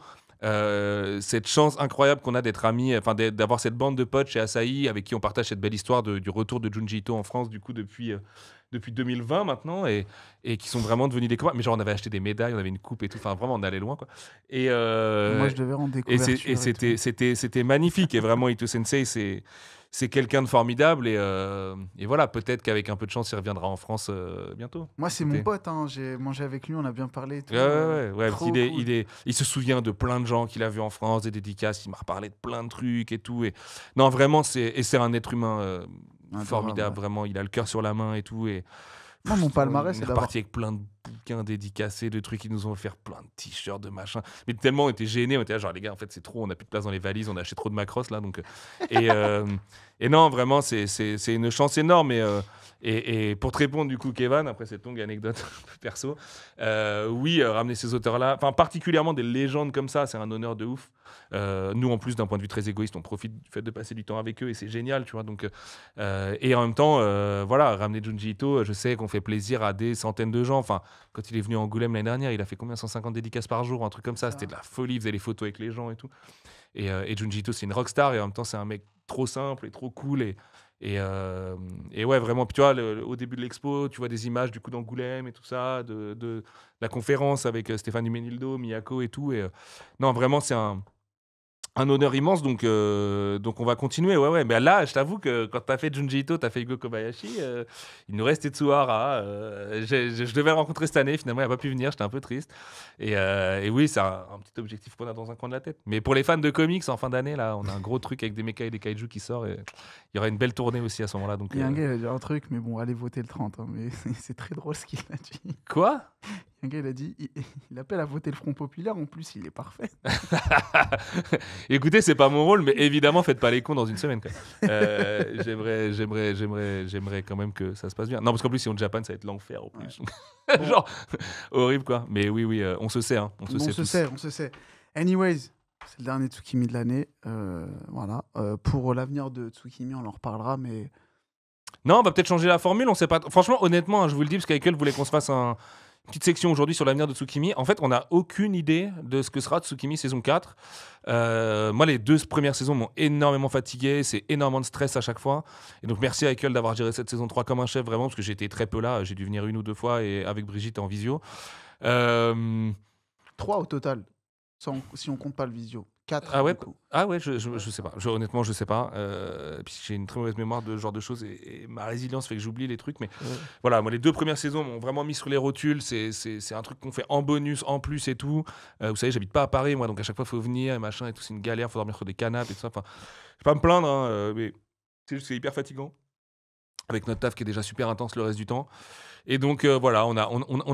Cette chance incroyable qu'on a d'être amis, enfin d'avoir cette bande de potes chez Asahi avec qui on partage cette belle histoire du retour de Junji Ito en France du coup depuis 2020 maintenant et qui sont vraiment devenus des copains. Mais genre on avait acheté des médailles, on avait une coupe et tout, enfin vraiment on allait loin quoi. Et moi je devais rendre des couvertures. Et c'était magnifique et vraiment Ito Sensei c'est quelqu'un de formidable et voilà, peut-être qu'avec un peu de chance, il reviendra en France bientôt. Moi, c'est mon pote, hein. J'ai mangé avec lui, on a bien parlé. Et tout, ouais. Il se souvient de plein de gens qu'il a vus en France, des dédicaces, il m'a reparlé de plein de trucs et tout. Et... Non, vraiment, c'est un être humain formidable, vraiment. Il a le cœur sur la main et tout. Et... Moi, mon palmarès, c'est reparti avec plein de bouquins dédicacés, de trucs qui nous ont offert plein de t-shirts, de machins. Mais tellement on était gênés, on était là, genre les gars, en fait, c'est trop, on n'a plus de place dans les valises, on a acheté trop de macross là. Donc... et non, vraiment, c'est une chance énorme. Et pour te répondre, du coup, Kevin, après cette longue anecdote un peu perso, oui, ramener ces auteurs-là, enfin, particulièrement des légendes comme ça, c'est un honneur de ouf. Nous, en plus, d'un point de vue très égoïste, on profite du fait de passer du temps avec eux et c'est génial, tu vois. Donc, et en même temps, voilà, ramener Junji Ito, je sais qu'on fait plaisir à des centaines de gens. Enfin, quand il est venu à Angoulême l'année dernière, il a fait combien 150 dédicaces par jour, un truc comme ça. C'était de la folie, il faisait les photos avec les gens et tout. Et Junji Ito, c'est une rockstar et en même temps, c'est un mec trop simple et trop cool. Et ouais, vraiment, puis tu vois, au début de l'expo, tu vois des images du coup d'Angoulême et tout ça, de la conférence avec Stéphane Duménildo, Miyako et tout. Non, vraiment, c'est un honneur immense, donc on va continuer. Ouais, ouais. Mais là, je t'avoue que quand t'as fait Junji Ito, t'as fait Hugo Kobayashi, il nous reste Tetsuhara. Je devais le rencontrer cette année, finalement, il n'a pas pu venir, j'étais un peu triste. Et oui, c'est un petit objectif qu'on a dans un coin de la tête. Mais pour les fans de comics, en fin d'année, là, on a un gros truc avec des mechas et des kaiju qui sort. Et il y aura une belle tournée aussi à ce moment-là. Donc, Il y a un gars, il a dit un truc, mais bon, allez voter le 30. Hein, mais c'est très drôle ce qu'il a dit. Quoi? Un gars, il a dit, il appelle à voter le Front Populaire, en plus, il est parfait. Écoutez, c'est pas mon rôle, mais évidemment, faites pas les cons dans une semaine. Quoi. J'aimerais quand même que ça se passe bien. Non, parce qu'en plus, si on Japan, ça va être l'enfer au plus. Ouais. Genre, horrible quoi. Mais oui, on se sait. Hein. On se sait. Anyways, c'est le dernier Tsukimi de l'année. Voilà. Pour l'avenir de Tsukimi, on en reparlera, mais. Non, on va peut-être changer la formule. On sait pas. Franchement, honnêtement, hein, je vous le dis, parce qu'avec elle voulait qu'on se fasse une petite section aujourd'hui sur l'avenir de Tsukimi. En fait, on n'a aucune idée de ce que sera Tsukimi saison 4. Moi, les 2 premières saisons m'ont énormément fatigué. C'est énormément de stress à chaque fois. Et donc, merci à Ekel d'avoir géré cette saison 3 comme un chef, vraiment, parce que j'étais très peu là. J'ai dû venir 1 ou 2 fois et avec Brigitte en visio. 3 au total, si on compte pas le visio. 4. Ah ouais, je sais pas. Honnêtement, je sais pas. Puis j'ai une très mauvaise mémoire de ce genre de choses et ma résilience fait que j'oublie les trucs. Mais voilà, moi, les 2 premières saisons m'ont vraiment mis sur les rotules. C'est un truc qu'on fait en bonus, en plus et tout. Vous savez, j'habite pas à Paris, moi, donc à chaque fois, il faut venir et machin et tout. C'est une galère, il faut dormir sur des canapes et tout ça. Enfin, je vais pas me plaindre, hein, mais c'est juste que c'est hyper fatigant. Avec notre taf qui est déjà super intense le reste du temps. Et donc voilà, on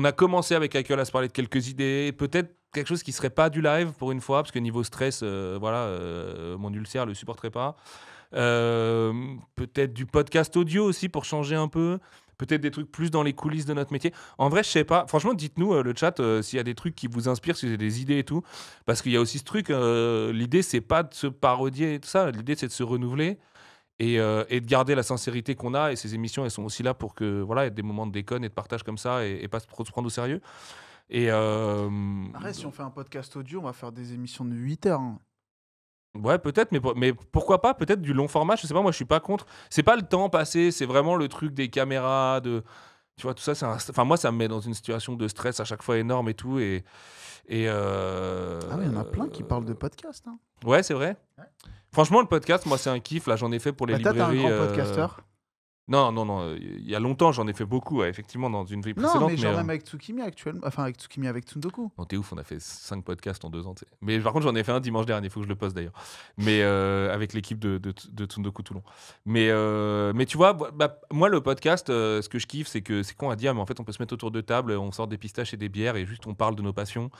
a commencé avec Akel à se parler de quelques idées, peut-être quelque chose qui serait pas du live pour une fois, parce que niveau stress, mon ulcère le supporterait pas. Peut-être du podcast audio aussi pour changer un peu. Peut-être des trucs plus dans les coulisses de notre métier. En vrai, je sais pas. Franchement, dites-nous le chat s'il y a des trucs qui vous inspirent, si vous avez des idées et tout. Parce qu'il y a aussi ce truc, l'idée c'est pas de se parodier et tout ça, l'idée c'est de se renouveler. Et de garder la sincérité qu'on a. Et ces émissions, elles sont aussi là pour que voilà, il y ait des moments de déconne et de partage comme ça et pas se prendre au sérieux. Et Arrête, si on fait un podcast audio, on va faire des émissions de 8 heures. Hein. Ouais, peut-être, mais pourquoi pas? Peut-être du long format, je sais pas, moi je suis pas contre. C'est pas le temps passé, c'est vraiment le truc des caméras, tu vois, tout ça, enfin, moi ça me met dans une situation de stress à chaque fois énorme et tout. Ah oui, il y en a plein qui parlent de podcast. Hein. Ouais, c'est vrai. Ouais. Franchement, le podcast, moi, c'est un kiff. Là, j'en ai fait pour les librairies. T'es un grand podcasteur. Non. Il y a longtemps, j'en ai fait beaucoup, ouais, effectivement, dans une vie précédente. Non, mais genre même avec Tsukimi actuellement. Enfin, avec Tsukimi, avec Tsundoku. Non, t'es ouf, on a fait 5 podcasts en 2 ans. T'sais. Mais par contre, j'en ai fait un dimanche dernier, il faut que je le poste d'ailleurs. Mais avec l'équipe de Tsundoku Toulon. Mais tu vois, moi, le podcast, ce que je kiffe, c'est qu'on a dit, mais en fait, on peut se mettre autour de table, on sort des pistaches et des bières et juste on parle de nos passions.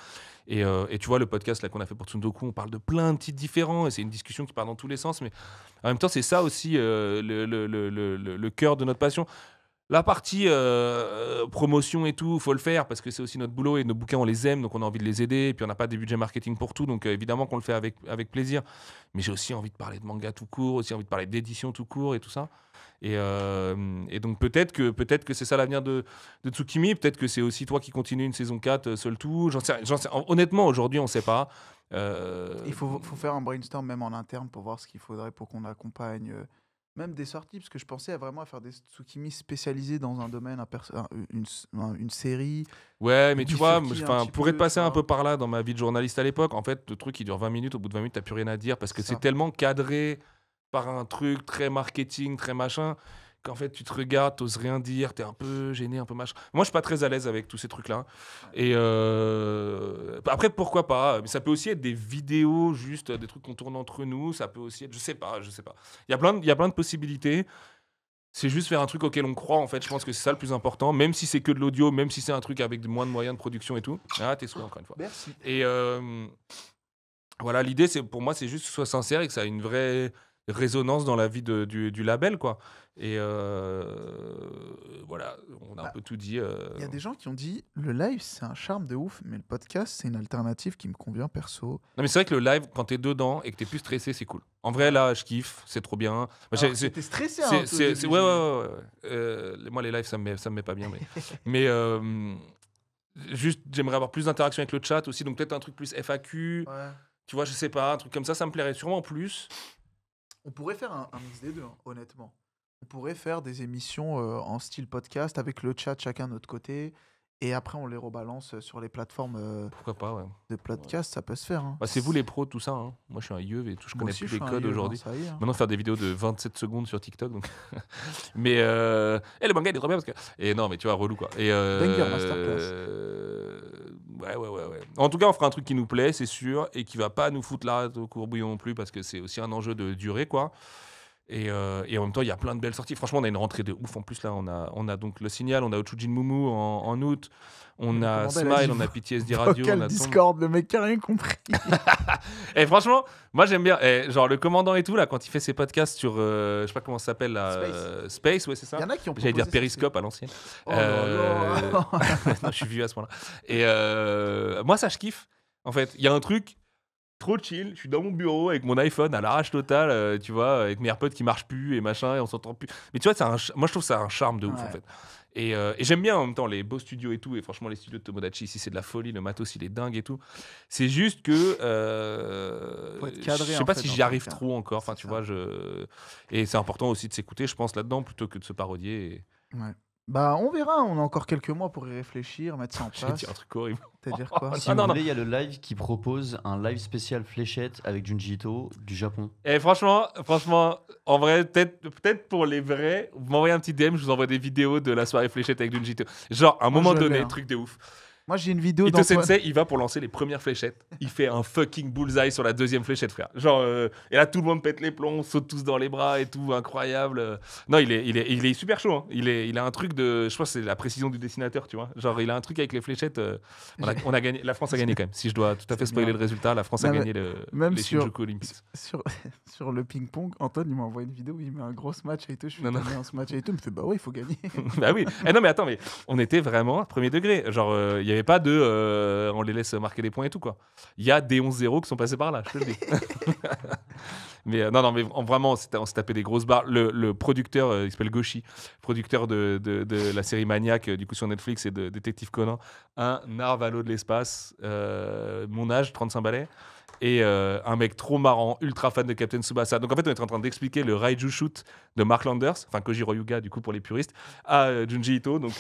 Et tu vois, le podcast là qu'on a fait pour Tsundoku, on parle de plein de titres différents et c'est une discussion qui part dans tous les sens. Mais en même temps, c'est ça aussi le cœur de notre passion. La partie promotion et tout, faut le faire parce que c'est aussi notre boulot et nos bouquins, on les aime, donc on a envie de les aider. Et puis on n'a pas des budgets marketing pour tout, donc évidemment qu'on le fait avec plaisir. Mais j'ai aussi envie de parler de manga tout court, aussi envie de parler d'édition tout court et tout ça. Et donc peut-être que c'est ça l'avenir de Tsukimi. Peut-être que c'est aussi toi qui continues une saison 4 seul tout. J'en sais, honnêtement, aujourd'hui, on ne sait pas. Il faut faire un brainstorm même en interne pour voir ce qu'il faudrait pour qu'on accompagne même des sorties, parce que je pensais vraiment à faire des Tsukimi spécialisés dans un domaine, une série. Ouais, mais tu vois, pour être passé un peu par là dans ma vie de journaliste à l'époque, en fait, le truc il dure 20 minutes, au bout de 20 minutes, t'as plus rien à dire parce que c'est tellement cadré par un truc très marketing, très machin, qu'en fait tu te regardes, t'oses rien dire, t'es un peu gêné, un peu machin. Moi, je suis pas très à l'aise avec tous ces trucs-là. Et après, pourquoi pas? Mais ça peut aussi être des vidéos, juste des trucs qu'on tourne entre nous. Ça peut aussi être, je sais pas. Il y a plein de possibilités. C'est juste faire un truc auquel on croit, en fait. Je pense que c'est ça le plus important, même si c'est que de l'audio, même si c'est un truc avec moins de moyens de production et tout. Ah, t'es souhait, encore une fois. Merci. Et voilà, l'idée, pour moi, c'est juste que ce soit sincère et que ça ait une vraie résonance dans la vie du label, quoi. Et voilà, on a un peu tout dit. Il y a des gens qui ont dit le live c'est un charme de ouf, mais le podcast c'est une alternative qui me convient perso. Non, mais c'est vrai que le live, quand t'es dedans et que t'es plus stressé, c'est cool. En vrai, là, je kiffe, c'est trop bien. Moi, T'es stressé, hein, moi, les lives, ça me met pas bien. Mais juste, j'aimerais avoir plus d'interaction avec le chat aussi, donc peut-être un truc plus FAQ. Ouais. Tu vois, je sais pas, un truc comme ça me plairait sûrement plus. On pourrait faire un mix des deux, hein, honnêtement. On pourrait faire des émissions en style podcast avec le chat chacun de notre côté. Et après, on les rebalance sur les plateformes Pourquoi pas, ouais. de podcast. Ça peut se faire. Hein. Bah, c'est vous les pros, tout ça. Hein. Moi, je suis un yeuve et tout. Je Moi connais aussi, plus je les suis un codes yeux, aujourd'hui. hein, ça y est, hein. Maintenant, faire des vidéos de 27 secondes sur TikTok. Donc... mais le manga, il est trop bien parce que. Et non, mais tu vois, relou quoi. Et Banger masterclass. Ouais. En tout cas, on fera un truc qui nous plaît, c'est sûr, et qui va pas nous foutre la rate au courbouillon non plus parce que c'est aussi un enjeu de durée, quoi. Et en même temps, il y a plein de belles sorties. Franchement, on a une rentrée de ouf. En plus, là, on a donc Le Signal, on a Ochujin Mumu en août, on a Comment elle a Smile, dit on a PTSD Radio. Vocal on a Discord, le mec qui a rien compris. Et franchement, moi j'aime bien. Genre le commandant et tout, là, quand il fait ses podcasts sur. Je sais pas comment ça s'appelle là. Space, ouais, c'est ça. Il y en a qui ont J'allais dire proposé ça, Periscope à l'ancienne. Oh là là. Non, je suis vieux à ce moment-là. Et moi, ça, je kiffe. En fait, il y a un truc. Trop chill, je suis dans mon bureau avec mon iPhone à l'arrache totale, tu vois, avec mes AirPods qui marchent plus et machin, et on s'entend plus. Mais tu vois, moi je trouve ça un charme de ouf en fait. Et j'aime bien en même temps les beaux studios et tout, et franchement les studios de Tomodachi ici c'est de la folie, le matos il est dingue et tout. C'est juste que Faut être cadré, je sais en pas fait, si dans j'y tous arrive les cas. trop encore, enfin tu vois, et c'est important aussi de s'écouter, je pense là-dedans plutôt que de se parodier. Ouais. Bah, on verra. On a encore quelques mois pour y réfléchir, mettre ça en J'ai place. dit un truc horrible. C'est-à-dire quoi Si vous voulez, il y a le live qui propose un live spécial fléchette avec Junji Ito du Japon. Et franchement, en vrai, peut-être pour les vrais, vous m'envoyez un petit DM, je vous envoie des vidéos de la soirée fléchette avec Junji Ito. Genre, à un Moi, moment je l'ai, donné, hein. truc de ouf. Moi, j'ai une vidéo Ito d'Antoine. Sensei, il va pour lancer les premières fléchettes. Il fait un fucking bullseye sur la deuxième fléchette, frère. Genre, et là, tout le monde pète les plombs, saute tous dans les bras et tout, incroyable. Non, il est super chaud. Hein. Il a un truc de. Je pense que c'est la précision du dessinateur, tu vois. Genre, il a un truc avec les fléchettes. On a gagné. La France a gagné quand même. Si je dois tout à fait spoiler le résultat, la France a Non, gagné même les sur- Shinjuku Olympics. Sur le ping-pong, Antoine, il m'a envoyé une vidéo où il met un gros match et tout. Je suis Non, non. un match et tout. Il me fait bah ouais, il faut gagner. Bah oui. Eh non, mais attends, mais on était vraiment premier degré. Genre, il n'y avait pas de. On les laisse marquer des points et tout, quoi. Il y a des 11-0 qui sont passés par là, je te le dis. Mais non, mais vraiment, on s'est tapé des grosses barres. Le producteur, il s'appelle Goshi, producteur de la série Maniac, du coup, sur Netflix et de Détective Conan, un narvalo de l'espace, mon âge, 35 balais. Et un mec trop marrant, ultra fan de Captain Tsubasa. Donc en fait, on était en train d'expliquer le Raiju Shoot de Mark Landers, enfin Kojiro Yuga du coup pour les puristes, à Junji Ito. Donc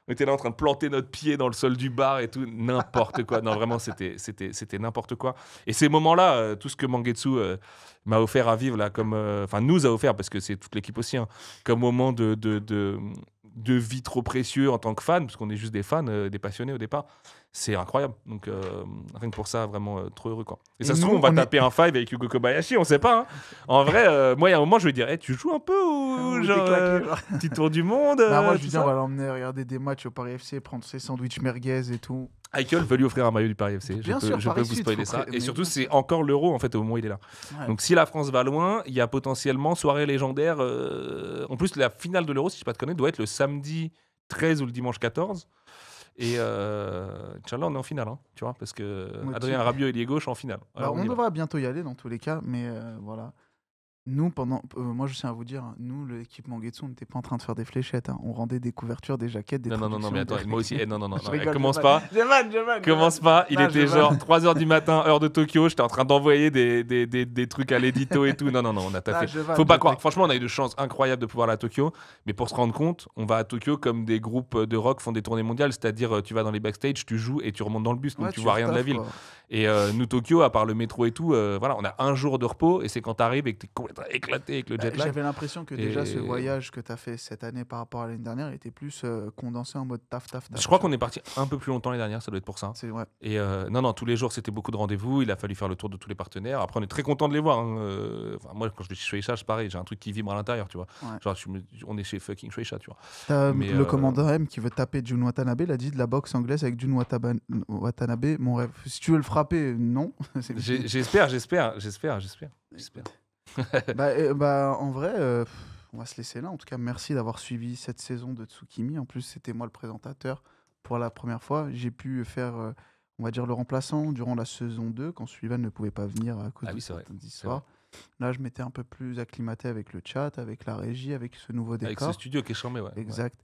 on était là en train de planter notre pied dans le sol du bar et tout, n'importe quoi. Non, vraiment, c'était n'importe quoi. Et ces moments-là, tout ce que Mangetsu m'a offert à vivre, là, comme, enfin nous a offert, parce que c'est toute l'équipe aussi, hein, comme moment de vie trop précieux en tant que fan, parce qu'on est juste des fans, des passionnés au départ. C'est incroyable. Donc, rien que pour ça, vraiment trop heureux, quoi. Et ça se nous, trouve, on va on est- taper un five avec Hugo Kobayashi, on sait pas. Hein. En vrai, moi, il y a un moment, je vais dire, tu joues un peu ou Ou genre, t'es claqué, genre. petit tour du monde Bah, moi, je tout lui dis, ça on va l'emmener regarder des matchs au Paris FC, prendre ses sandwichs merguez et tout. Michael veut lui offrir un maillot du Paris FC. Bien je sûr, peux Paris vous Sud, spoiler faut ça. pré- Et mais surtout, bien c'est sûr. encore l'euro, en fait, au moment où il est là. Ouais. Donc, si la France va loin, il y a potentiellement soirée légendaire. En plus, la finale de l'euro, si je ne pas te connais, doit être le samedi 13 ou le dimanche 14. Et Inch'Allah, on est en finale, hein, tu vois, parce que Moitié. Adrien Rabiot, il est gauche en finale. Bah, Alors, on y va. devra bientôt y aller dans tous les cas, mais voilà. Nous, moi je tiens à vous dire, nous, l'équipe Mangetsu, on n'était pas en train de faire des fléchettes. Hein. On rendait des couvertures, des jaquettes, des Non, mais traductions, attends, des- moi aussi. Non, Je rigole, commence je pas. vanne. Je vanne. Commence pas, il Non, était je genre vanne. 3h du matin, heure de Tokyo, j'étais en train d'envoyer des trucs à l'édito et tout. Non, on a taffé. je vanne, Faut pas je croire, sais. franchement, on a eu de chance incroyable de pouvoir aller à Tokyo, mais pour se rendre compte, on va à Tokyo comme des groupes de rock font des tournées mondiales, c'est-à-dire tu vas dans les backstage, tu joues et tu remontes dans le bus, donc Ouais, tu vois rien de la retaffes, ville. quoi. Et nous, Tokyo, à part le métro et tout, voilà, on a un jour de repos et c'est quand t'arrives et que t'es complètement éclaté avec le jet lag. J'avais l'impression que déjà ce Et- voyage que tu as fait cette année par rapport à l'année dernière était plus condensé en mode taf. Je crois qu'on est parti un peu plus longtemps l'année dernière, ça doit être pour ça. C'est ouais. Et non, tous les jours, c'était beaucoup de rendez-vous. Il a fallu faire le tour de tous les partenaires. Après, on est très content de les voir. Hein. Enfin, moi, quand je suis chez Shueisha, c'est pareil. J'ai un truc qui vibre à l'intérieur, tu vois. Ouais. Genre, on est chez fucking Shueisha, tu vois. T'as Mais, le commandant M qui veut taper Jun Watanabe, il a dit de la boxe anglaise avec Jun Watanabe, mon rêve. Si tu veux le frapper, non. C'est- J'espère. En vrai, on va se laisser là. En tout cas, merci d'avoir suivi cette saison de Tsukimi. En plus, c'était moi le présentateur pour la première fois. J'ai pu faire, on va dire, le remplaçant durant la saison 2 quand Sullivan ne pouvait pas venir à cause Ah de oui, c'est vrai. certaines histoires. Là, je m'étais un peu plus acclimaté avec le chat, avec la régie, avec ce nouveau Avec décor. ce studio qui est charmé, ouais. Exact.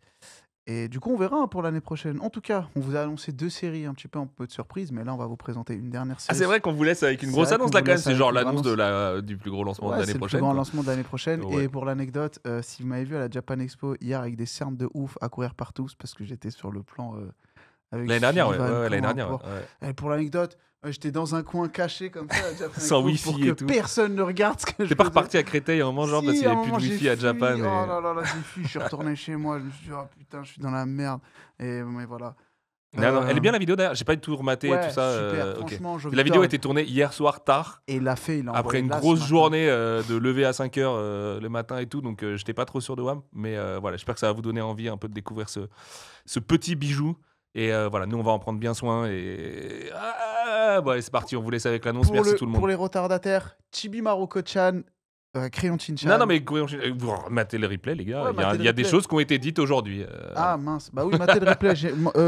Et du coup, on verra pour l'année prochaine. En tout cas, on vous a annoncé 2 séries un petit peu en peu de surprise, mais là, on va vous présenter une dernière Ah, série. c'est vrai qu'on vous laisse avec une C'est grosse vrai annonce qu'on là vous quand même. laisse C'est avec genre une l'annonce annonce. du plus gros lancement de Ouais, l'année c'est le plus prochaine. grand quoi. lancement de l'année prochaine. Ouais. Et pour l'anecdote, si vous m'avez vu à la Japan Expo hier avec des cernes de ouf à courir partout, c'est parce que j'étais sur le plan avec L'année dernière, ouais. Sullivan, Ouais, l'année plan dernière. import. Ouais. Et pour l'anecdote, j'étais dans un coin caché comme ça à la Japan Sans Expo wifi pour que et tout. personne ne regarde ce que je T'es pas faisais. reparti à Créteil à un moment, genre, Si, parce qu'il à n'y un avait plus de moment, wifi j'ai à Japan. fui. et- Oh là là, j'ai fui, je suis retourné chez moi. Je me suis dit, oh putain, je suis dans la merde. Mais voilà. Non, elle est bien la vidéo d'ailleurs. J'ai pas du tout rematé Ouais, tout ça. super, Ok. franchement. La vidéo a été tournée hier soir tard. Et il l'a fait, il a Après envoyé une là ce grosse matin. journée de lever à 5h le matin et tout, donc j'étais pas trop sûr de WAM. Mais voilà, j'espère que ça va vous donner envie un peu de découvrir ce petit bijou. Et voilà, nous on va en prendre bien soin. Et bon, allez, c'est parti, on vous laisse avec l'annonce. Merci tout le monde. Pour les retardataires, Chibi Maruko-chan, Crayon Chin-chan. Non, mais vous rematez le replay, les gars. Ouais, matez Il le y a des replay. choses qui ont été dites aujourd'hui. Ah mince, bah oui, matez le replay.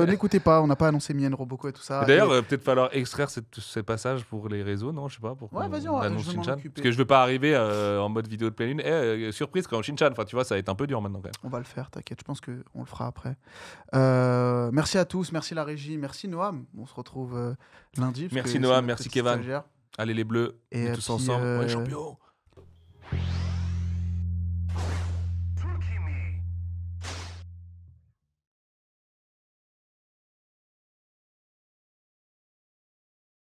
N'écoutez pas, on n'a pas annoncé Mien Roboko et tout ça. Et D'ailleurs, Et- peut-être falloir extraire ces passages pour les réseaux, non? Je sais pas. Pour Ouais, qu'on vas-y, annonce je vais m'en Shin-chan. occuper. Parce que je veux pas arriver en mode vidéo de pleine lune. Surprise quand Shin-chan. Enfin, tu vois, ça va être un peu dur maintenant quand même. On va le faire, t'inquiète, je pense qu'on le fera après. Merci à tous, merci la régie, merci Noam. On se retrouve lundi. parce Merci que Noam, c'est notre merci petit Kevin. stagiaire. Allez les bleus, Et on est tous puis, ensemble. Ouais, champion.